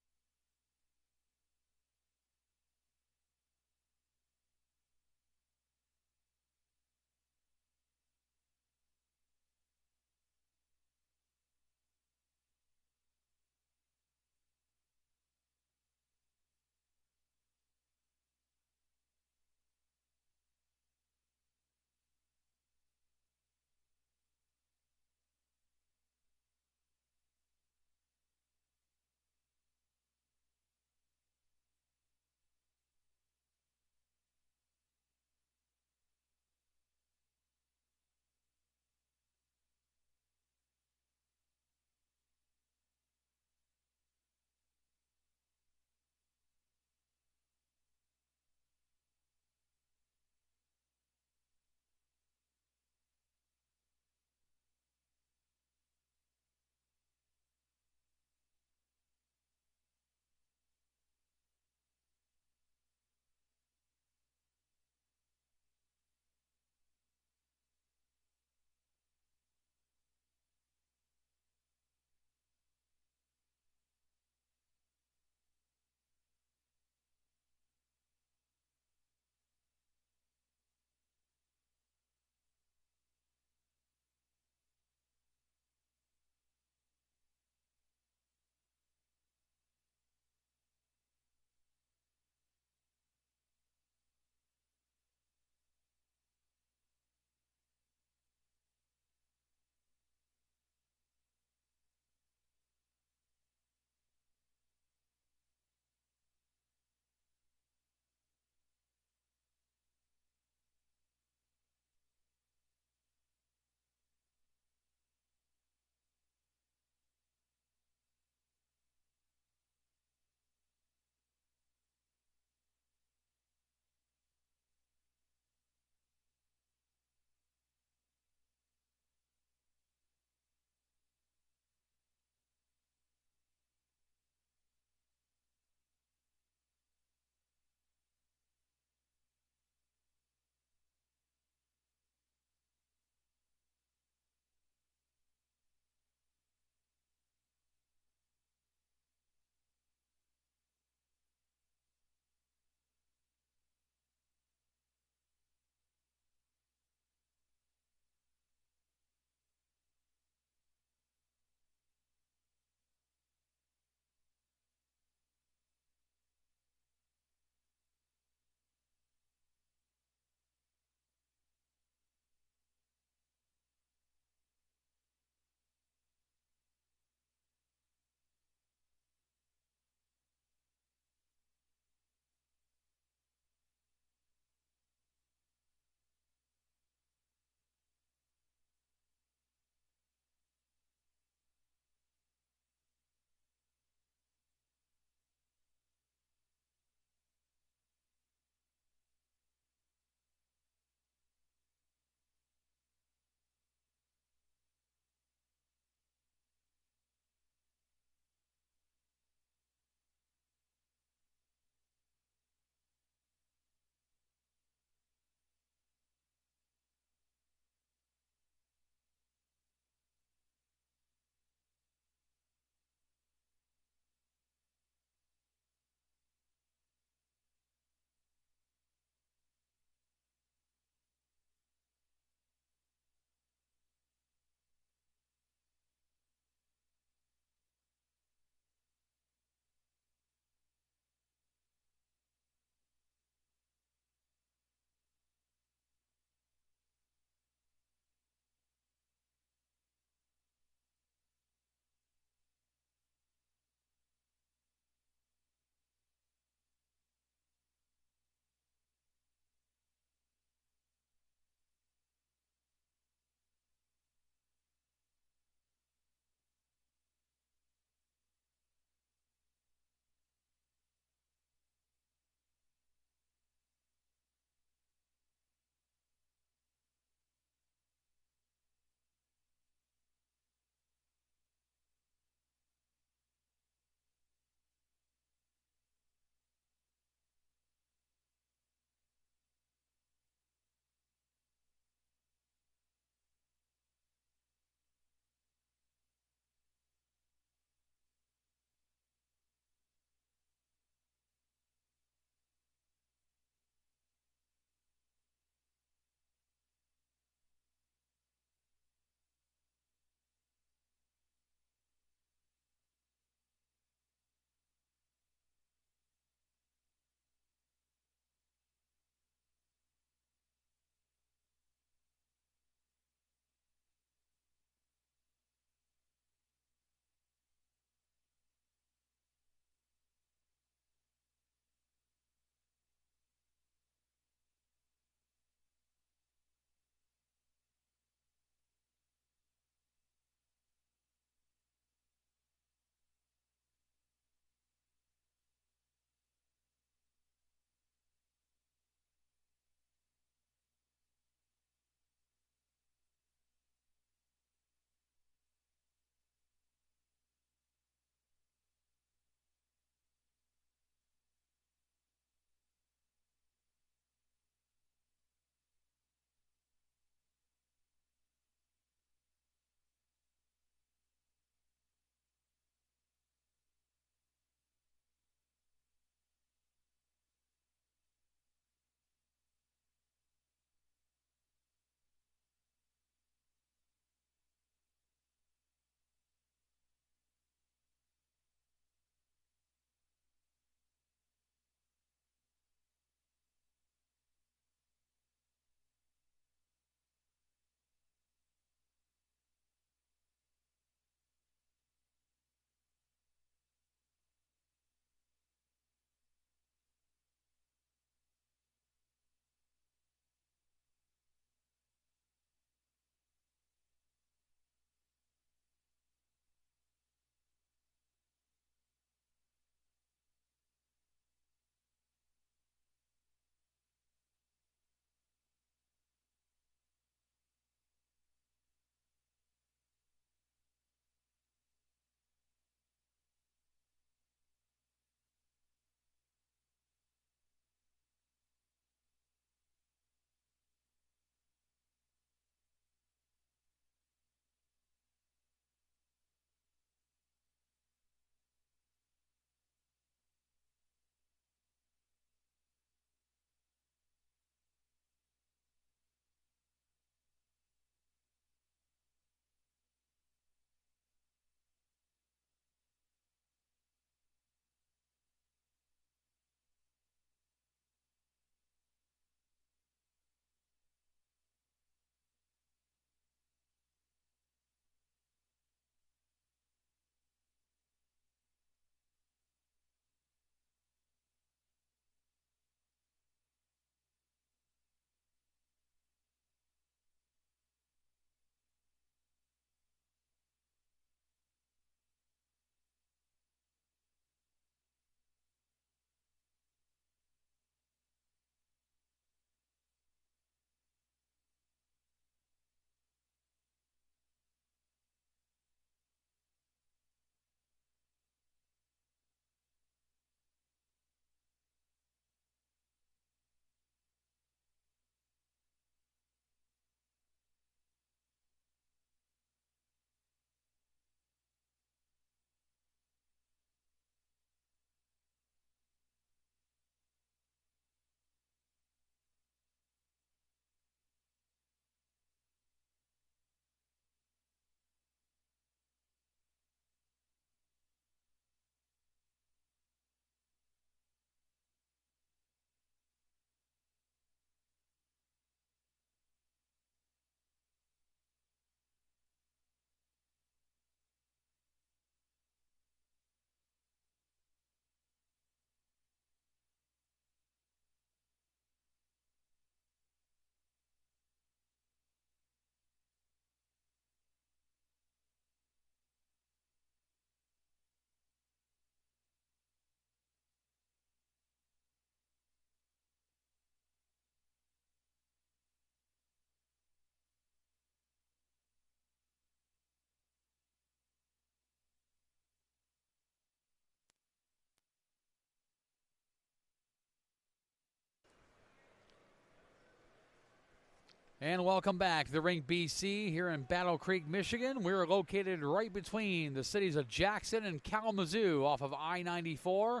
And welcome back to the Rink BC here in Battle Creek, Michigan. We're located right between the cities of Jackson and Kalamazoo off of I-94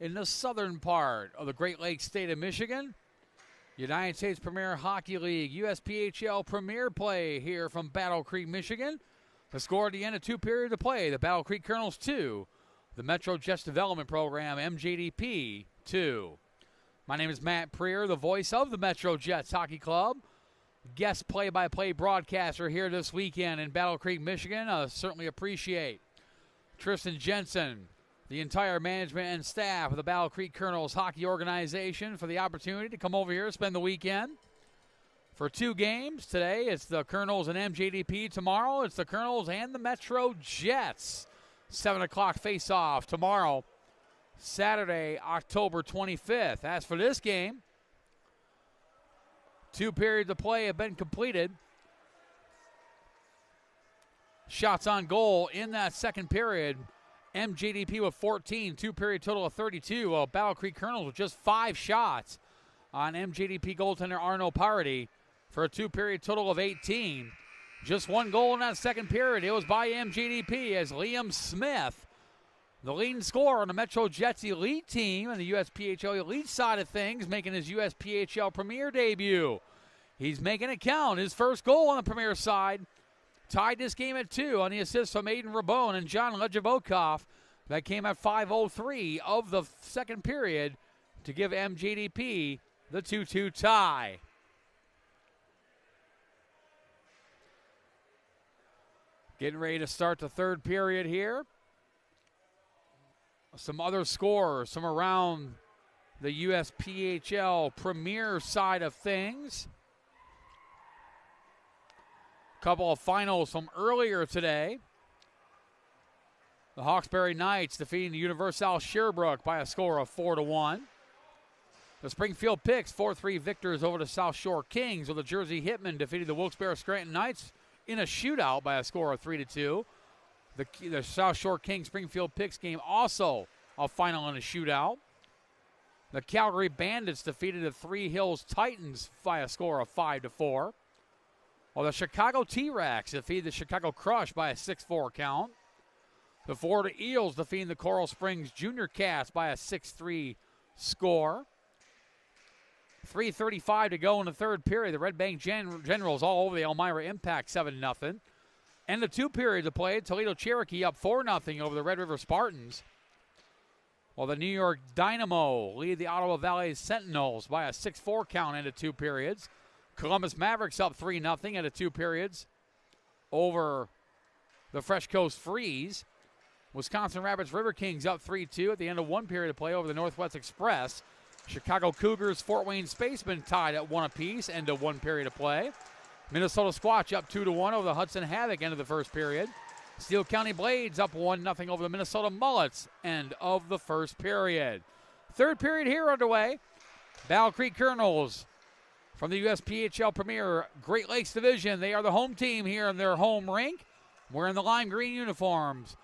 in the southern part of the Great Lakes state of Michigan. United States Premier Hockey League, USPHL Premier Play here from Battle Creek, Michigan. The score at the end of 2 periods of play, the Battle Creek Colonels 2, the Metro Jets Development Program, MJDP 2. My name is Matt Preer, the voice of the Metro Jets Hockey Club. Guest play-by-play broadcaster here this weekend in Battle Creek, Michigan. Certainly appreciate Tristan Jensen, the entire management and staff of the Battle Creek Colonels Hockey Organization for the opportunity to come over here and spend the weekend for 2 games. Today it's the Colonels and MJDP. Tomorrow it's the Colonels and the Metro Jets. 7 o'clock face-off tomorrow, Saturday, October 25th. As for this game, 2 periods of play have been completed. Shots on goal in that second period. MJDP with 14, 2-period total of 32, while Battle Creek Colonels with just 5 shots on MJDP goaltender Arno Parody for a 2-period total of 18. Just 1 goal in that second period. It was by MJDP as Liam Smith, the leading scorer on the Metro Jets Elite team and the USPHL Elite side of things, making his USPHL Premier debut. He's making it count. His first goal on the Premier side tied this game at 2 on the assist from Aiden Rabone and John Lejavokov. That came at 5:03 of the second period to give MJDP the 2-2 tie. Getting ready to start the third period here. Some other scores, some around the USPHL Premier side of things. Couple of finals from earlier today. The Hawkesbury Knights defeating the Universal Sherbrooke by a score of 4-1. The Springfield Picks 4-3 victors over the South Shore Kings, while the Jersey Hitmen defeated the Wilkes-Barre Scranton Knights in a shootout by a score of 3-2. The South Shore Kings Springfield Picks game also a final in a shootout. The Calgary Bandits defeated the Three Hills Titans by a score of 5-4. While the Chicago T-Rex defeated the Chicago Crush by a 6-4 count. The Florida Eels defeating the Coral Springs Junior Cats by a 6-3 score. 3:35 to go in the third period. The Red Bank Generals all over the Elmira Impact 7-0. And the 2 periods of play, Toledo Cherokee up 4-0 over the Red River Spartans. While the New York Dynamo lead the Ottawa Valley Sentinels by a 6-4 count into 2 periods. Columbus Mavericks up 3-0 into 2 periods over the Fresh Coast Freeze. Wisconsin Rapids River Kings up 3-2 at the end of 1 period of play over the Northwest Express. Chicago Cougars Fort Wayne Spacemen tied at 1 apiece, end of 1 period of play. Minnesota Squatch up 2-1 over the Hudson Havoc, end of the first period. Steele County Blades up 1-0 over the Minnesota Mullets, end of the first period. Third period here underway. Battle Creek Colonels from the USPHL Premier Great Lakes Division. They are the home team here in their home rink, wearing the lime green uniforms.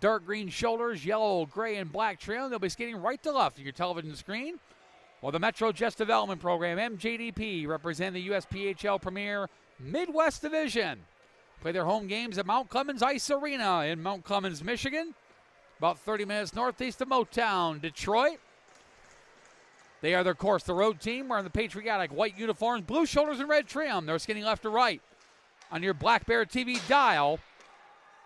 Dark green shoulders, yellow, gray, and black trim. They'll be skating right to left of your television screen. While the Metro Jets Development Program, MJDP, represent the USPHL Premier Midwest Division. Play their home games at Mount Clemens Ice Arena in Mount Clemens, Michigan. About 30 minutes northeast of Motown, Detroit. They are, of course, the road team wearing the patriotic white uniforms, blue shoulders, and red trim. They're skating left to right on your Black Bear TV dial.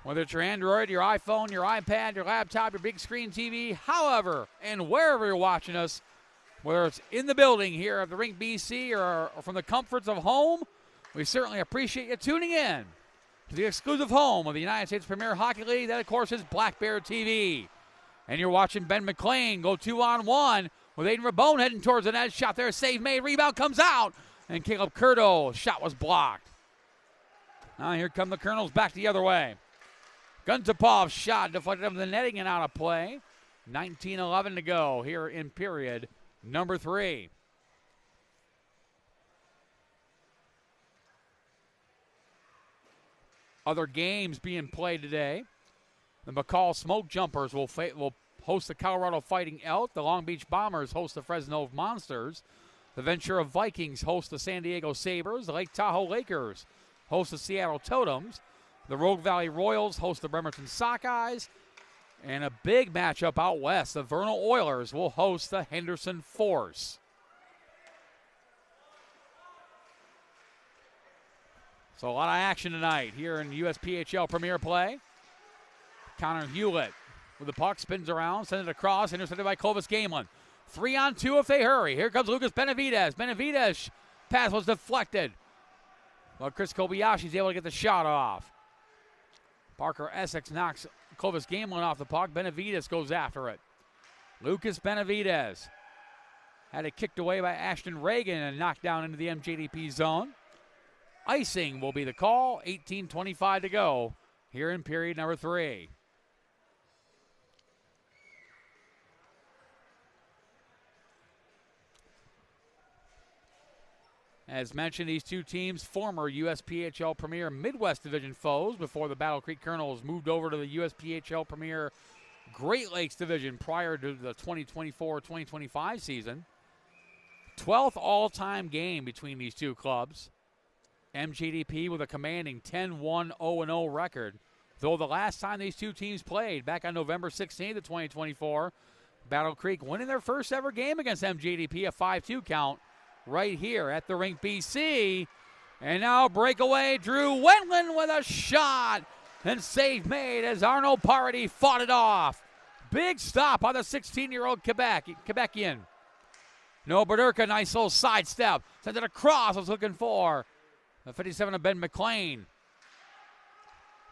Whether it's your Android, your iPhone, your iPad, your laptop, your big screen TV, however and wherever you're watching us, whether it's in the building here at the Rink BC or from the comforts of home, we certainly appreciate you tuning in to the exclusive home of the United States Premier Hockey League. That, of course, is Black Bear TV. And you're watching Ben McLean go 2-on-1 with Aiden Rabone heading towards the net. Shot there, save made, rebound comes out. And Caleb Curto, shot was blocked. Now here come the Colonels back the other way. Guntapov's shot deflected over the netting and out of play. 19:11 to go here in period number 3. Other games being played today. The McCall Smoke Jumpers will host the Colorado Fighting Elk. The Long Beach Bombers host the Fresno Monsters. The Ventura Vikings host the San Diego Sabres. The Lake Tahoe Lakers host the Seattle Totems. The Rogue Valley Royals host the Bremerton Sockeyes. And a big matchup out west. The Vernal Oilers will host the Henderson Force. So a lot of action tonight here in USPHL Premier Play. Connor Hewlett with the puck, spins around, sends it across, intercepted by Clovis Gamelin. 3-on-2 if they hurry. Here comes Lucas Benavidez. Benavidez pass was deflected. Well, Chris Kobayashi is able to get the shot off. Parker Essex knocks Clovis Gamelin off the puck. Benavidez goes after it. Lucas Benavidez had it kicked away by Ashton Reagan and knocked down into the MJDP zone. Icing will be the call. 18:25 to go here in period number 3. As mentioned, these two teams, former USPHL Premier Midwest Division foes before the Battle Creek Colonels moved over to the USPHL Premier Great Lakes Division prior to the 2024-2025 season. 12th all-time game between these two clubs. MJDP with a commanding 10-1-0-0 record. Though the last time these two teams played, back on November 16th of 2024, Battle Creek winning their first ever game against MJDP, a 5-2 count, right here at the rink, BC. And now breakaway, Drew Wendland with a shot. And save made as Arno Parody fought it off. Big stop on the 16-year-old Quebecian. No, Berderka, nice little sidestep. Sends it across, I was looking for the 57 of Ben McLean.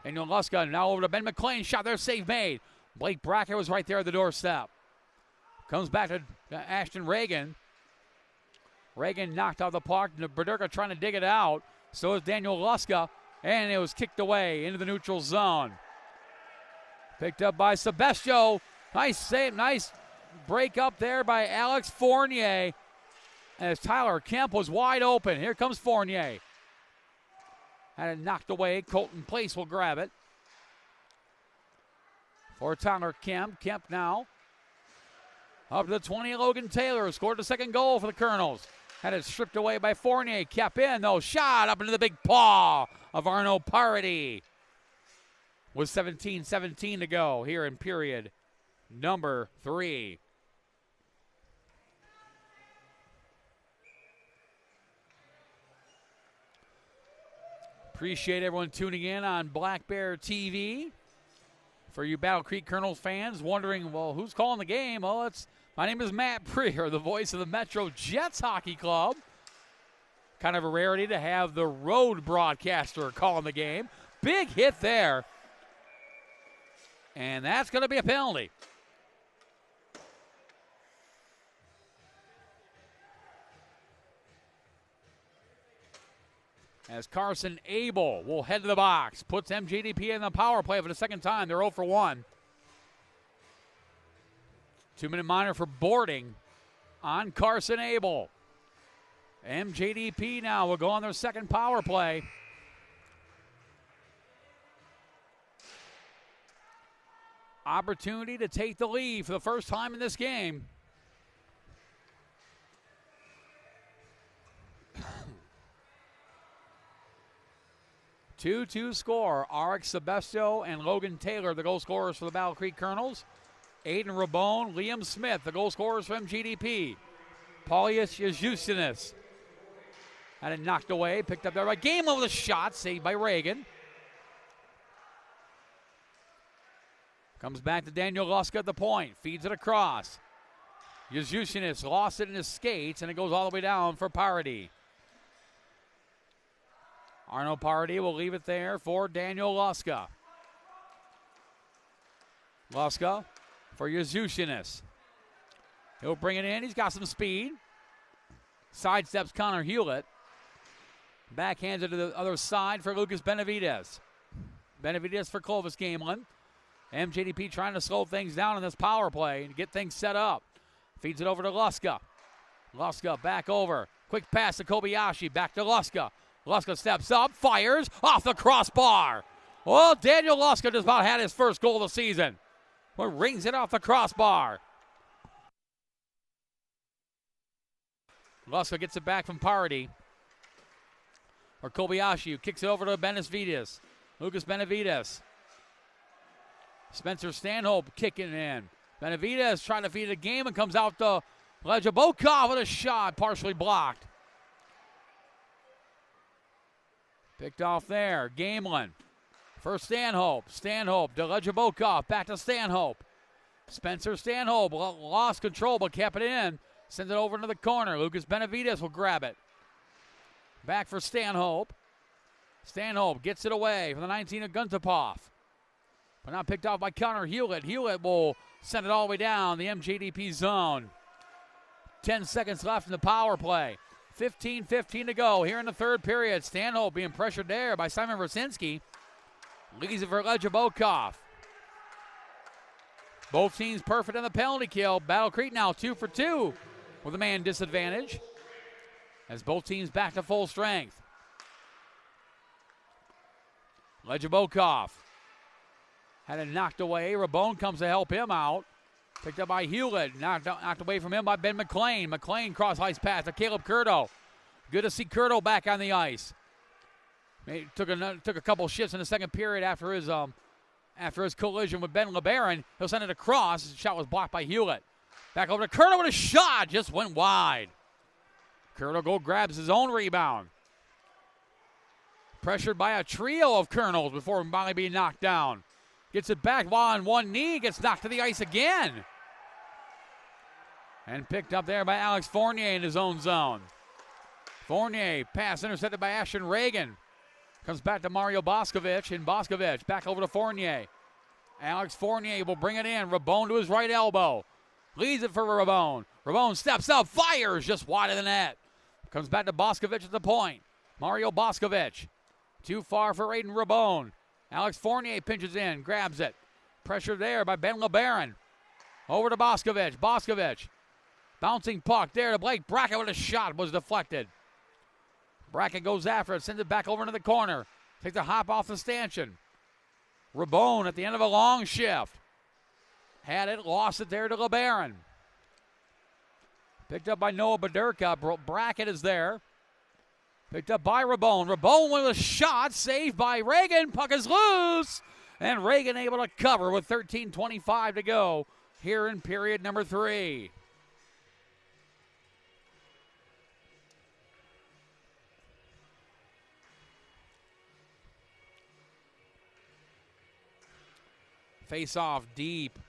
Daniel Luska now over to Ben McLean. Shot there, save made. Blake Bracker was right there at the doorstep. Comes back to Ashton Reagan. Reagan knocked out the puck. Berderka trying to dig it out. So is Daniel Luska. And it was kicked away into the neutral zone. Picked up by Sebestio. Nice save, nice break up there by Alex Fournier. As Tyler Kemp was wide open. Here comes Fournier. Had it knocked away. Colton Place will grab it. For Tyler Kemp. Kemp now up to the 20. Logan Taylor scored the second goal for the Colonels. Had it stripped away by Fournier. Kept in, though. Shot up into the big paw of Arno Parody. With 17-17 to go here in period number 3. Appreciate everyone tuning in on Black Bear TV. For you Battle Creek Colonels fans wondering, well, who's calling the game? Well, my name is Matt Preer, the voice of the Metro Jets Hockey Club. Kind of a rarity to have the road broadcaster calling the game. Big hit there. And that's going to be a penalty. As Carson Abel will head to the box. Puts MJDP in the power play for the second time. They're 0 for 1. 2-minute minor for boarding on Carson Abel. MJDP now will go on their second power play. Opportunity to take the lead for the first time in this game. Two score. Arik Sebestio and Logan Taylor, the goal scorers for the Battle Creek Colonels. Aiden Rabone, Liam Smith, the goal scorers for MJDP. Paulius Yazusinis had it knocked away, picked up there by Gamelin with a shot, saved by Reagan. Comes back to Daniel Luska at the point, feeds it across. Yazusinis lost it in his skates, and it goes all the way down for Parody. Arno Parody will leave it there for Daniel Luska. Luska for Yazusinis. He'll bring it in. He's got some speed. Sidesteps Connor Hewlett. Backhands it to the other side for Lucas Benavidez. Benavidez for Clovis Gamelin. MJDP trying to slow things down in this power play and get things set up. Feeds it over to Luska. Luska back over. Quick pass to Kobayashi. Back to Luska. Luska steps up, fires off the crossbar. Well, Daniel Luska just about had his first goal of the season. But rings it off the crossbar. Luska gets it back from Party. Or Kobayashi, who kicks it over to Benavides. Lucas Benavides. Spencer Stanhope kicking in. Benavides trying to feed the game and comes out to Lejabokov with a shot, partially blocked. Picked off there. Gamelin for Stanhope. Stanhope to Lejabokov. Back to Stanhope. Spencer Stanhope lost control but kept it in. Sends it over into the corner. Lucas Benavides will grab it. Back for Stanhope. Stanhope gets it away from the 19 of Guntapov. But not picked off by Connor Hewlett. Hewlett will send it all the way down the MJDP zone. 10 seconds left in the power play. 15-15 to go here in the third period. Stanhope being pressured there by Simon Rosinski. Leaves it for Lejabokov. Both teams perfect on the penalty kill. Battle Creek now 2 for 2 with a man disadvantage as both teams back to full strength. Lejabokov had it knocked away. Rabone comes to help him out. Picked up by Hewlett. Knocked away from him by Ben McLean. McLean cross-ice pass to Caleb Curto. Good to see Curto back on the ice. Took a couple shifts in the second period after his collision with Ben LeBaron. He'll send it across. His shot was blocked by Hewlett. Back over to Curto with a shot. Just went wide. Curto grabs his own rebound. Pressured by a trio of Colonels before finally being knocked down. Gets it back while on one knee. Gets knocked to the ice again. And picked up there by Alex Fournier in his own zone. Fournier, pass intercepted by Ashton Reagan. Comes back to Mario Boscovich, and Boscovich back over to Fournier. Alex Fournier will bring it in. Rabone to his right elbow. Leads it for Rabone. Rabone steps up, fires just wide of the net. Comes back to Boscovich at the point. Mario Boscovich. Too far for Aiden Rabone. Alex Fournier pinches in, grabs it. Pressure there by Ben LeBaron. Over to Boscovich. Boscovich. Bouncing puck there to Blake Brackett with a shot. Was deflected. Brackett goes after it. Sends it back over into the corner. Takes a hop off the stanchion. Rabone at the end of a long shift. Had it. Lost it there to LeBaron. Picked up by Noah Baderka. Brackett is there. Picked up by Rabone. Rabone with a shot. Saved by Reagan. Puck is loose. And Reagan able to cover with 13:25 to go here in period number 3. Face off deep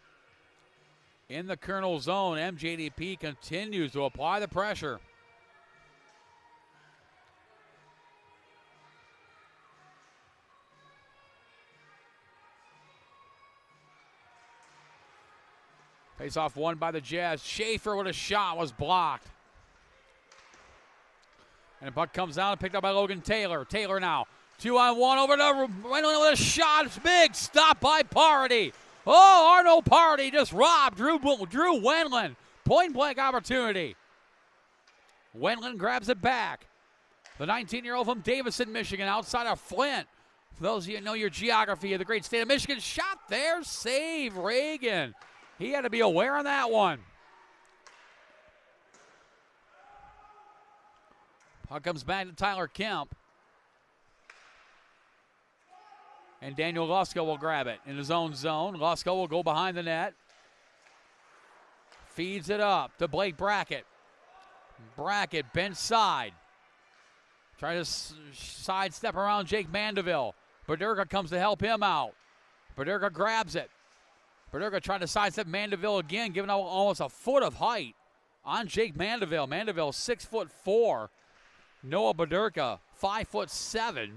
in the Colonel zone. MJDP continues to apply the pressure. Face off won by the Jazz. Schaefer with a shot was blocked. And the puck comes down and picked up by Logan Taylor. Taylor now 2-on-1 over to Wendland with a shot. It's big. Stop by Party. Oh, Arnold Party just robbed Drew Wendland. Point blank opportunity. Wendland grabs it back. The 19-year-old from Davison, Michigan, outside of Flint. For those of you who know your geography of the great state of Michigan, shot there. Save Reagan. He had to be aware on that one. Puck comes back to Tyler Kemp. And Daniel Lusko will grab it in his own zone. Lusko will go behind the net. Feeds it up to Blake Brackett. Brackett bent side. Try to sidestep around Jake Mandeville. Baderka comes to help him out. Baderka grabs it. Baderka trying to sidestep Mandeville again, giving out almost a foot of height on Jake Mandeville. Mandeville 6'4". Noah Baderka 5'7".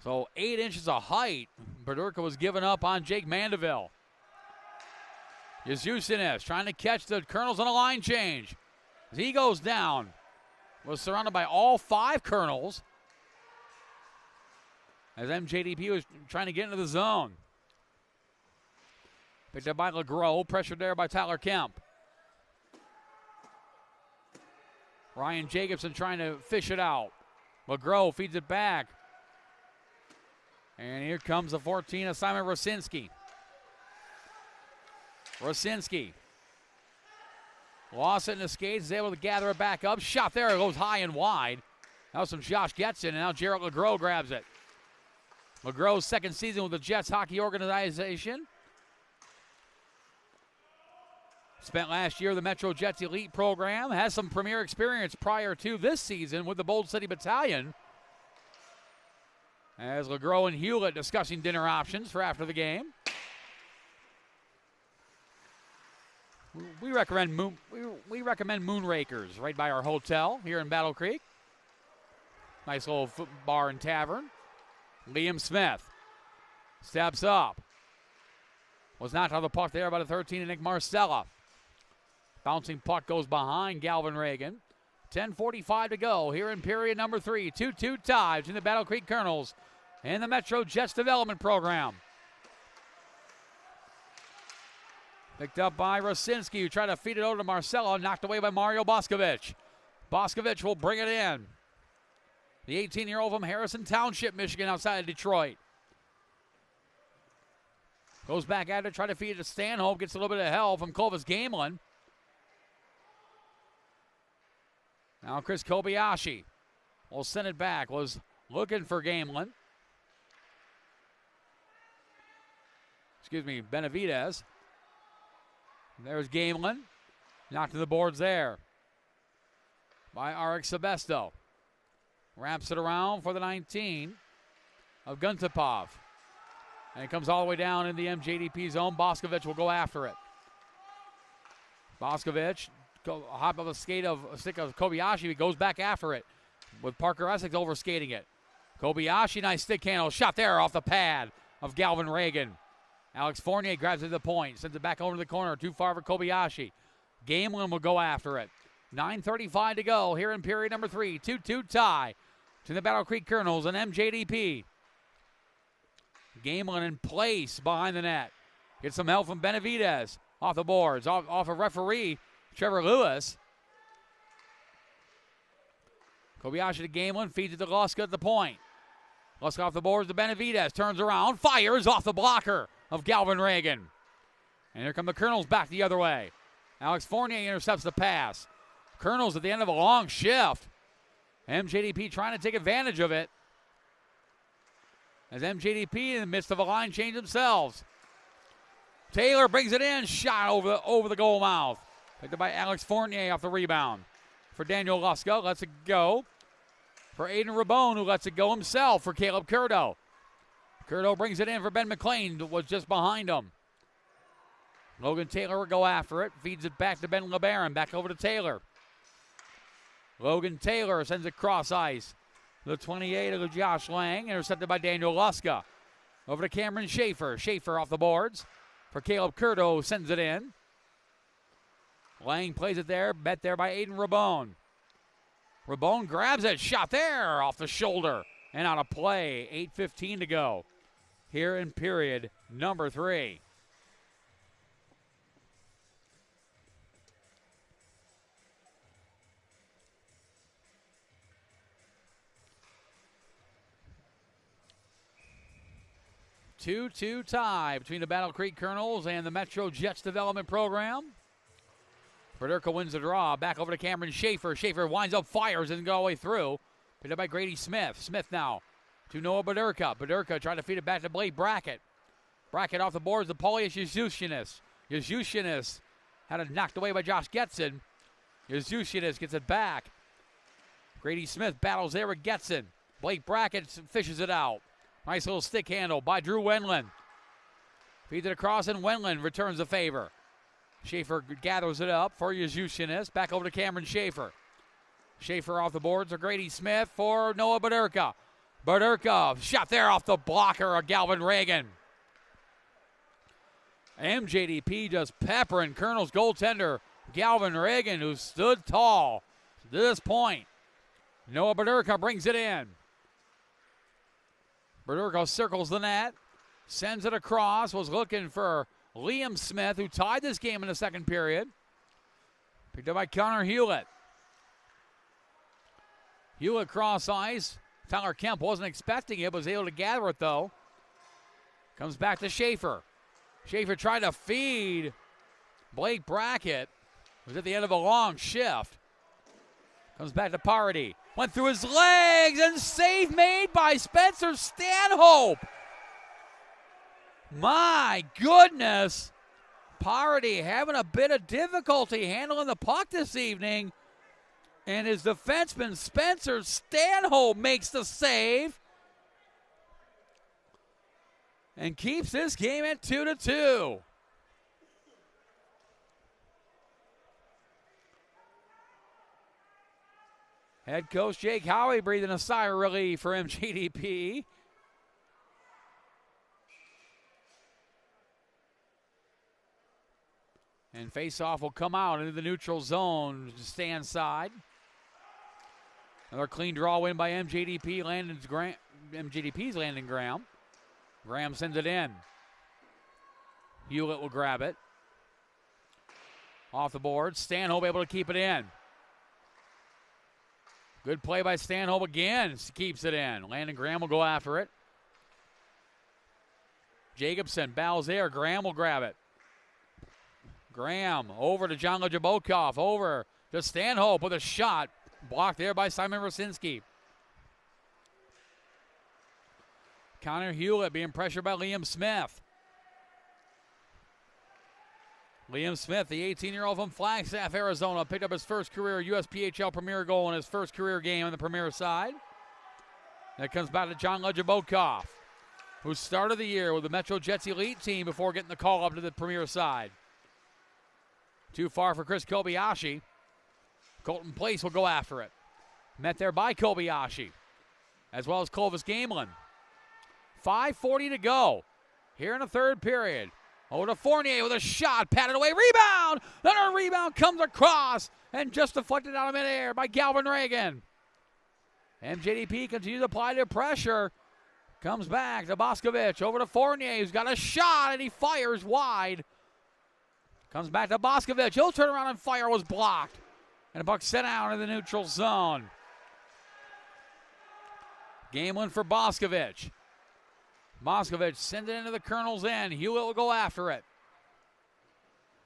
So 8 inches of height. Baderka was giving up on Jake Mandeville. Yazusinis trying to catch the Colonels on a line change. As he goes down, was surrounded by all 5 Colonels. As MJDP was trying to get into the zone. Picked up by LeGros, pressured there by Tyler Kemp. Ryan Jacobson trying to fish it out. LeGros feeds it back. And here comes the 14 of Simon Rosinski. Rosinski Lost it in the skates, is able to gather it back up. Shot there, it goes high and wide. That was from Josh Getson, and now Gerald LeGros grabs it. LeGros' second season with the Jets hockey organization. Spent last year the Metro Jets Elite program. Has some premier experience prior to this season with the Bold City Battalion. As LeGros and Hewlett discussing dinner options for after the game. We recommend Moonrakers right by our hotel here in Battle Creek. Nice little bar and tavern. Liam Smith steps up. Was knocked on the puck there by the 13 Nick Marcella. Bouncing puck goes behind Galvin Reagan. 10:45 to go here in period number 3. 2-2 tie between the Battle Creek Colonels and the Metro Jets Development Program. Picked up by Rosinski, who tried to feed it over to Marcella, knocked away by Mario Boscovich. Boscovich will bring it in. The 18-year-old from Harrison Township, Michigan, outside of Detroit. Goes back at it, trying to feed it to Stanhope. Gets a little bit of help from Clovis Gamelin. Now Chris Kobayashi will send it back. Was looking for Gamelin. Excuse me, Benavidez. There's Gamelin. Knocked to the boards there by Arik Sebesto. Wraps it around for the 19 of Guntapov. And it comes all the way down in the MJDP zone. Boscovich will go after it. Boscovich hop of a stick of Kobayashi. He goes back after it with Parker Essex overskating it. Kobayashi, nice stick handle. Shot there off the pad of Galvin Reagan. Alex Fournier grabs it to the point. Sends it back over to the corner. Too far for Kobayashi. Gamelin will go after it. 9:35 to go here in period number 3. 2-2 tie to the Battle Creek Colonels and MJDP. Gamelin in place behind the net. Gets some help from Benavidez. Off the boards. Off a referee, Trevor Lewis. Kobayashi to Gamelin. Feeds it to Luska at the point. Luska off the boards to Benavidez. Turns around. Fires off the blocker of Galvin Reagan. And here come the Colonels back the other way. Alex Fournier intercepts the pass. Colonels at the end of a long shift. MJDP trying to take advantage of it. As MJDP in the midst of a line change themselves. Taylor brings it in. Shot over the goal mouth. Picked up by Alex Fournier off the rebound. For Daniel Luska, lets it go. For Aiden Rabone, who lets it go himself for Caleb Curdo. Curdo brings it in for Ben McLean, who was just behind him. Logan Taylor will go after it. Feeds it back to Ben LeBaron. Back over to Taylor. Logan Taylor sends it cross ice. The 28 of Josh Lang, intercepted by Daniel Luska. Over to Cameron Schaefer. Schaefer off the boards. For Caleb Curdo, sends it in. Lang plays it there. Bet there by Aiden Rabone. Rabone grabs it. Shot there off the shoulder. And out of play. 8:15 to go here in period number 3. Two-two tie between the Battle Creek Colonels and the Metro Jets Development Program. Federico wins the draw. Back over to Cameron Schaefer. Schaefer winds up, fires, and go all the way through. Picked up by Grady Smith. Smith now to Noah Badurka. Badurka trying to feed it back to Blake Brackett. Brackett off the boards to Paulius Yuzushinis. Yuzushinis had it knocked away by Josh Getson. Yuzushinis gets it back. Grady Smith battles there with Getson. Blake Brackett fishes it out. Nice little stick handle by Drew Wendland. Feeds it across, and Wendland returns the favor. Schaefer gathers it up for Yuzushinis. Back over to Cameron Schaefer. Schaefer off the boards for Grady Smith for Noah Badurka. Badurka shot there off the blocker of Galvin Reagan. MJDP just peppering Colonel's goaltender, Galvin Reagan, who stood tall to this point. Noah Badurka brings it in. Badurka circles the net, sends it across, was looking for Liam Smith, who tied this game in the second period. Picked up by Connor Hewlett. Hewlett cross ice. Tyler Kemp wasn't expecting it, was able to gather it though. Comes back to Schaefer. Schaefer tried to feed Blake Brackett. was at the end of a long shift. Comes back to Party. Went through his legs and save made by Spencer Stanhope. My goodness. Party having a bit of difficulty handling the puck this evening. And his defenseman Spencer Stanhope makes the save. And keeps this game at 2-2. Head coach Jake Howie breathing a sigh of relief for MJDP. And faceoff will come out into the neutral zone to stand side. Another clean draw win by MJDP. MJDP's Landon Graham. Graham sends it in. Hewlett will grab it. Off the board. Stanhope able to keep it in. Good play by Stanhope again. Keeps it in. Landon Graham will go after it. Jacobson bows there. Graham will grab it. Graham over to John Lejabokov. Over to Stanhope with a shot. Blocked there by Simon Rosinski. Connor Hewlett being pressured by Liam Smith. Liam Smith, the 18-year-old from Flagstaff, Arizona, picked up his first career USPHL Premier goal in his first career game on the Premier side. That comes back to John Lejabokov, who started the year with the Metro Jets Elite team before getting the call up to the Premier side. Too far for Chris Kobayashi. Colton Place will go after it. Met there by Kobayashi, as well as Clovis Gamelin. 5:40 to go here in the third period. Over to Fournier with a shot, patted away, rebound! Then a rebound comes across and just deflected out of midair by Galvin Reagan. MJDP continues to apply their pressure. Comes back to Boscovich, over to Fournier, who's got a shot and he fires wide. Comes back to Boscovich, he'll turn around and fire, was blocked. And the puck sent out in the neutral zone. Gamelin for Boscovich. Boscovich sends it into the Colonel's end. Hewlett will go after it.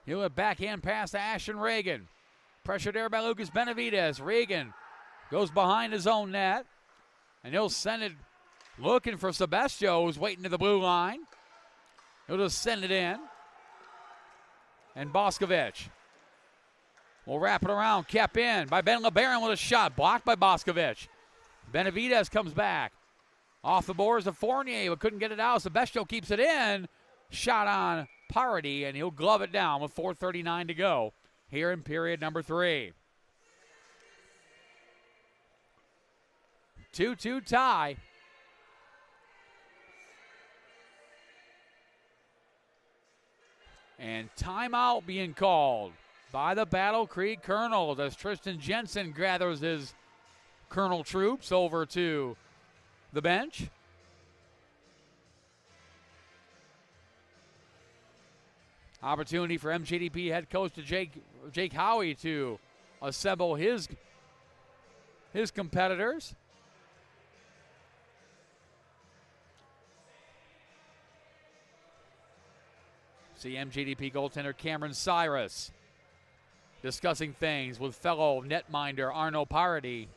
Hewlett backhand pass to Ashton Reagan. Pressure there by Lucas Benavides. Reagan goes behind his own net. And he'll send it looking for Sebestio, who's waiting to the blue line. He'll just send it in. And Boscovich will wrap it around. Kept in by Ben LeBaron with a shot. Blocked by Boscovich. Benavides comes back. Off the boards of Fournier, but couldn't get it out. Sebestio keeps it in. Shot on Parody, and he'll glove it down with 4:39 to go here in period number 3. 2-2 tie. And timeout being called by the Battle Creek Colonels as Tristan Jensen gathers his Colonel troops over to the bench. Opportunity for MJDP head coach to Jake Howie to assemble his competitors. See MJDP goaltender Cameron Cyrus discussing things with fellow netminder Arno Parody.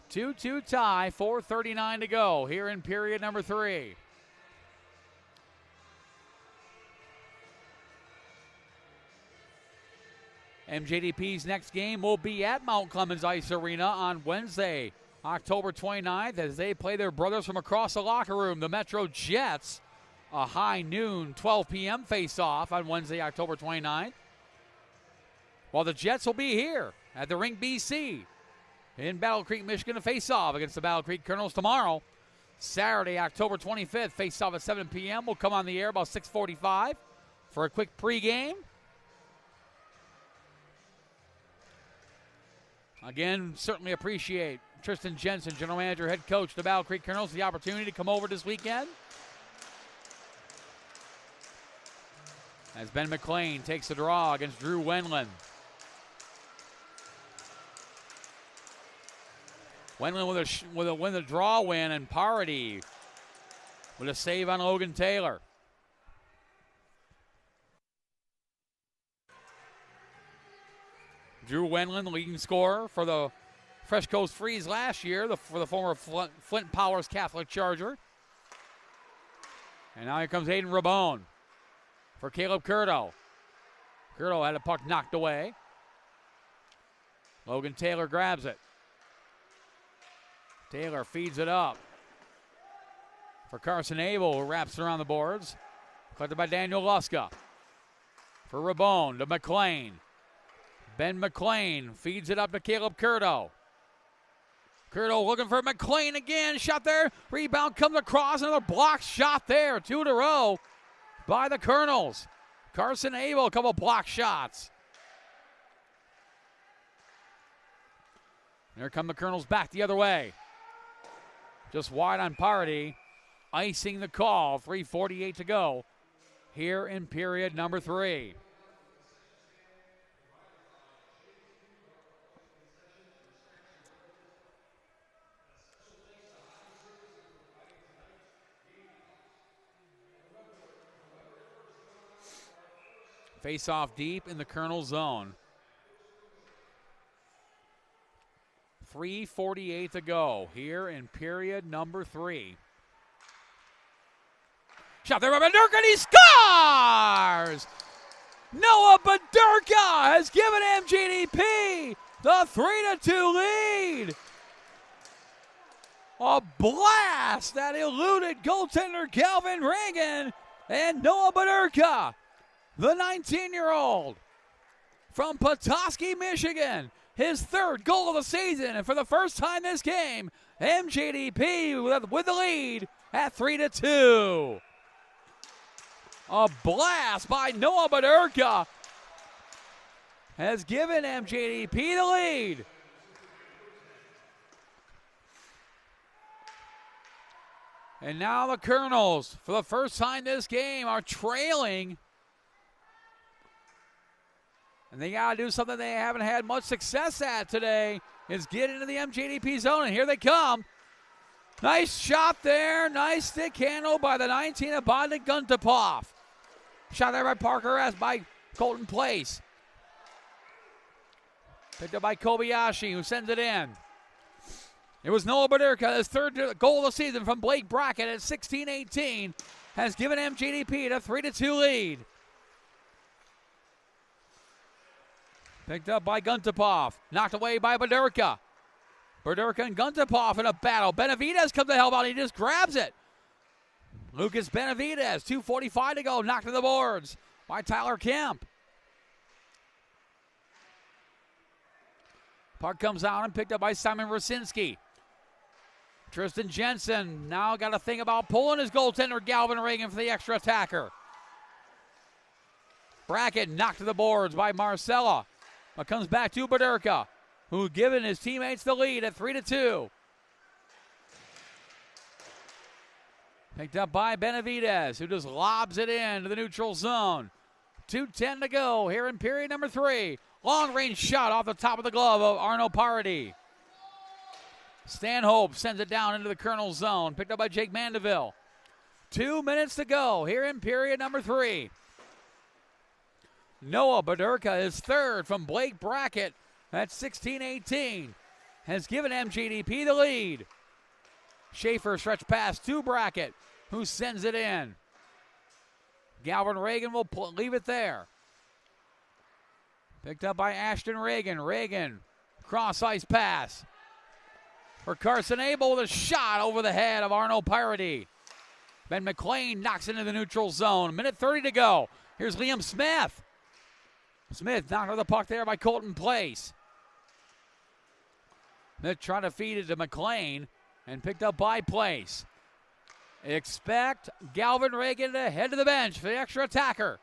2-2 tie, 4:39 to go here in period number 3. MJDP's next game will be at Mount Clemens Ice Arena on Wednesday, October 29th, as they play their brothers from across the locker room, the Metro Jets. A high noon, 12 p.m. face-off on Wednesday, October 29th. While the Jets will be here at the Rink BC in Battle Creek, Michigan, to face off against the Battle Creek Colonels tomorrow. Saturday, October 25th, face off at 7 p.m. We'll come on the air about 6:45 for a quick pregame. Again, certainly appreciate Tristan Jensen, general manager, head coach of the Battle Creek Colonels, the opportunity to come over this weekend. As Ben McLean takes the draw against Drew Wendland. Wendland with a draw win, and Parody with a save on Logan Taylor. Drew Wendland, leading scorer for the Fresh Coast Freeze last year, for the former Flint Powers Catholic Charger. And now here comes Aiden Rabone for Caleb Curto. Curto had a puck knocked away. Logan Taylor grabs it. Taylor feeds it up for Carson Abel, who wraps around the boards. Collected by Daniel Luska. For Rabone to McLean. Ben McLean feeds it up to Caleb Curto. Curto looking for McLean again. Shot there. Rebound comes across. Another block shot there. 2 in a row by the Colonels. Carson Abel, a couple block shots. There come the Colonels back the other way. Just wide on Party. Icing the call. 3:48 to go here in period number 3. Face off deep in the Colonel zone. 3:48 to go here in period number 3. Shot there by Badurka, and he scores! Noah Badurka has given MJDP the 3-2 lead. A blast that eluded goaltender Calvin Reagan, and Noah Badurka, the 19-year-old from Petoskey, Michigan, his 3rd goal of the season. And for the first time this game, MJDP with the lead at 3-2. A blast by Noah Badurka has given MJDP the lead. And now the Colonels, for the first time this game, are trailing. And they got to do something they haven't had much success at today, is get into the MJDP zone. And here they come. Nice shot there. Nice stick handle by the 19 of Bogdan Guntapov. Shot there by Parker S. by Colton Place. Picked up by Kobayashi, who sends it in. It was Noah Badurka, his 3rd goal of the season from Blake Brackett at 16-18, has given MJDP a 3-2 lead. Picked up by Guntapov. Knocked away by Badurka. Badurka and Guntapov in a battle. Benavidez comes to help out. He just grabs it. Lucas Benavidez, 2:45 to go. Knocked to the boards by Tyler Kemp. Puck comes out and picked up by Simon Rosinski. Tristan Jensen now got to think about pulling his goaltender Galvin Reagan for the extra attacker. Brackett knocked to the boards by Marcella. But comes back to Badurka, who given his teammates the lead at 3-2. Picked up by Benavidez, who just lobs it into the neutral zone. 2:10 to go here in period number 3. Long-range shot off the top of the glove of Arno Parody. Stanhope sends it down into the Colonel zone. Picked up by Jake Mandeville. 2 minutes to go here in period number 3. Noah Badurka is 3rd from Blake Brackett at 16-18. Has given MJDP the lead. Schaefer stretch pass to Brackett, who sends it in. Galvin Reagan will leave it there. Picked up by Ashton Reagan. Reagan, cross ice pass for Carson Abel with a shot over the head of Arno Parody. Ben McLean knocks into the neutral zone. 1:30 to go. Here's Liam Smith. Smith knocked the puck there by Colton Place. Smith trying to feed it to McLean and picked up by Place. Expect Galvin Reagan to head to the bench for the extra attacker.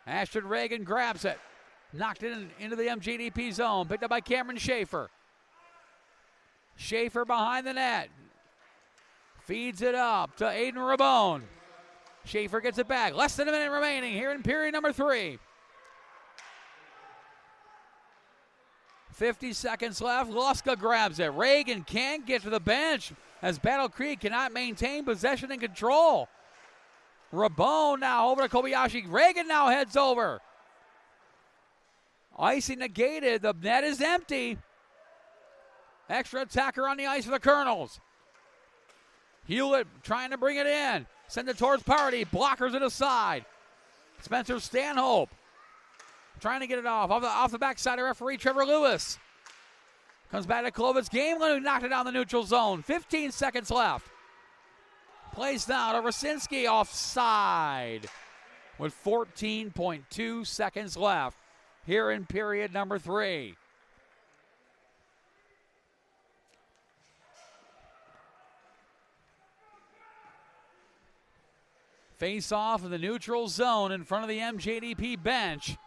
Ashton Reagan grabs it. Knocked it into the MJDP zone. Picked up by Cameron Schaefer. Schaefer behind the net. Feeds it up to Aiden Rabone. Schaefer gets it back. Less than a minute remaining here in period number 3. 50 seconds left. Luska grabs it. Reagan can't get to the bench as Battle Creek cannot maintain possession and control. Rabone now over to Kobayashi. Reagan now heads over. Icing negated. The net is empty. Extra attacker on the ice for the Colonels. Hewlett trying to bring it in. Send it towards Party. Blockers it aside. Spencer Stanhope trying to get it off the backside of referee Trevor Lewis. Comes back to Clovis Gamelin, who knocked it down the neutral zone. 15 seconds left. Plays now to Rosinski offside with 14.2 seconds left here in period number 3. Face off in the neutral zone in front of the MJDP bench.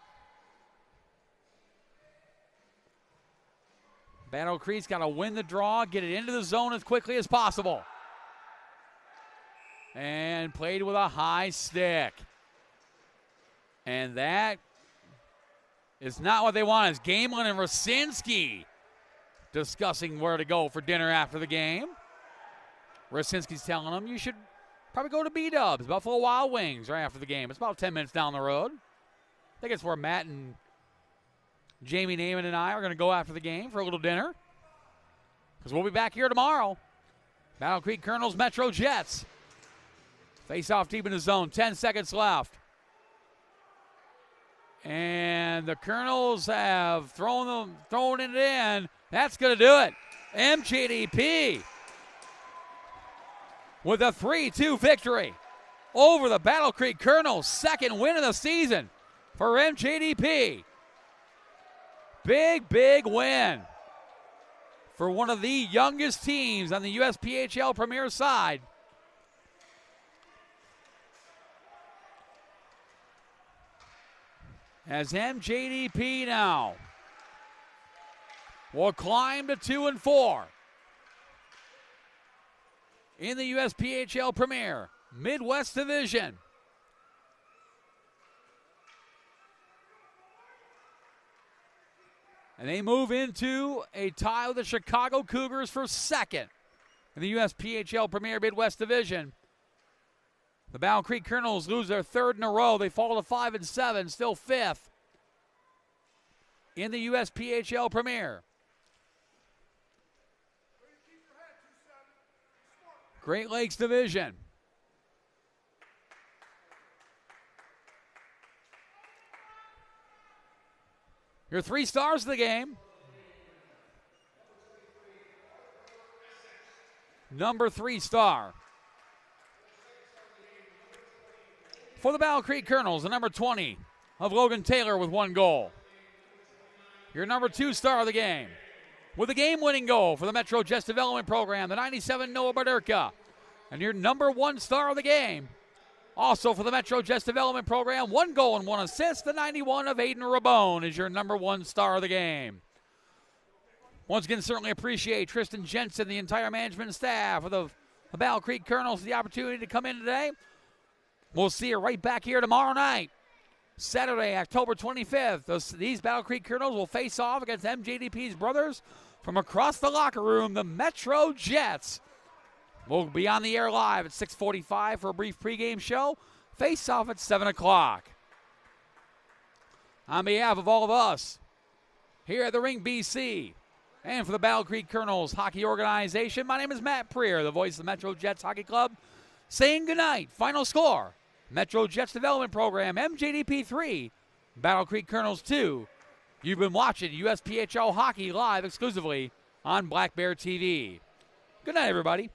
Battle Creek's got to win the draw, get it into the zone as quickly as possible. And played with a high stick. And that is not what they want. It's Gamelin and Rosinski discussing where to go for dinner after the game. Rosinski's telling them you should probably go to B-Dubs, Buffalo Wild Wings, right after the game. It's about 10 minutes down the road. I think it's where Matt and Jamie Naiman and I are going to go after the game for a little dinner. Because we'll be back here tomorrow. Battle Creek Colonels, Metro Jets. Face off deep in the zone. 10 seconds left. And the Colonels have thrown it in. That's going to do it. MJDP with a 3-2 victory over the Battle Creek Colonels. Second win of the season for MJDP. Big, big win for one of the youngest teams on the USPHL Premier side. As MJDP now will climb to 2-4 in the USPHL Premier Midwest Division. And they move into a tie with the Chicago Cougars for second in the USPHL Premier Midwest Division. The Battle Creek Colonels lose their third in a row. They fall to 5-7, still fifth in the USPHL Premier. Great Lakes Division. Your 3 stars of the game. Number 3 star for the Battle Creek Colonels, the number 20 of Logan Taylor with 1 goal. Your number 2 star of the game with a game-winning goal for the Metro Jets Development Program, the 97 Noah Baderka. And your number 1 star of the game, also for the Metro Jets Development Program, 1 goal and 1 assist, the 91 of Aiden Rabone is your number 1 star of the game. Once again, certainly appreciate Tristan Jensen, the entire management staff of the Battle Creek Colonels, the opportunity to come in today. We'll see you right back here tomorrow night, Saturday, October 25th. These Battle Creek Colonels will face off against MJDP's brothers from across the locker room, the Metro Jets. We'll be on the air live at 6:45 for a brief pregame show. Face off at 7 o'clock. On behalf of all of us here at the Ring BC and for the Battle Creek Colonels Hockey Organization, my name is Matt Preer, the voice of the Metro Jets Hockey Club, saying goodnight. Final score, Metro Jets Development Program, MJDP 3, Battle Creek Colonels 2. You've been watching USPHL Hockey live exclusively on Black Bear TV. Good night, everybody.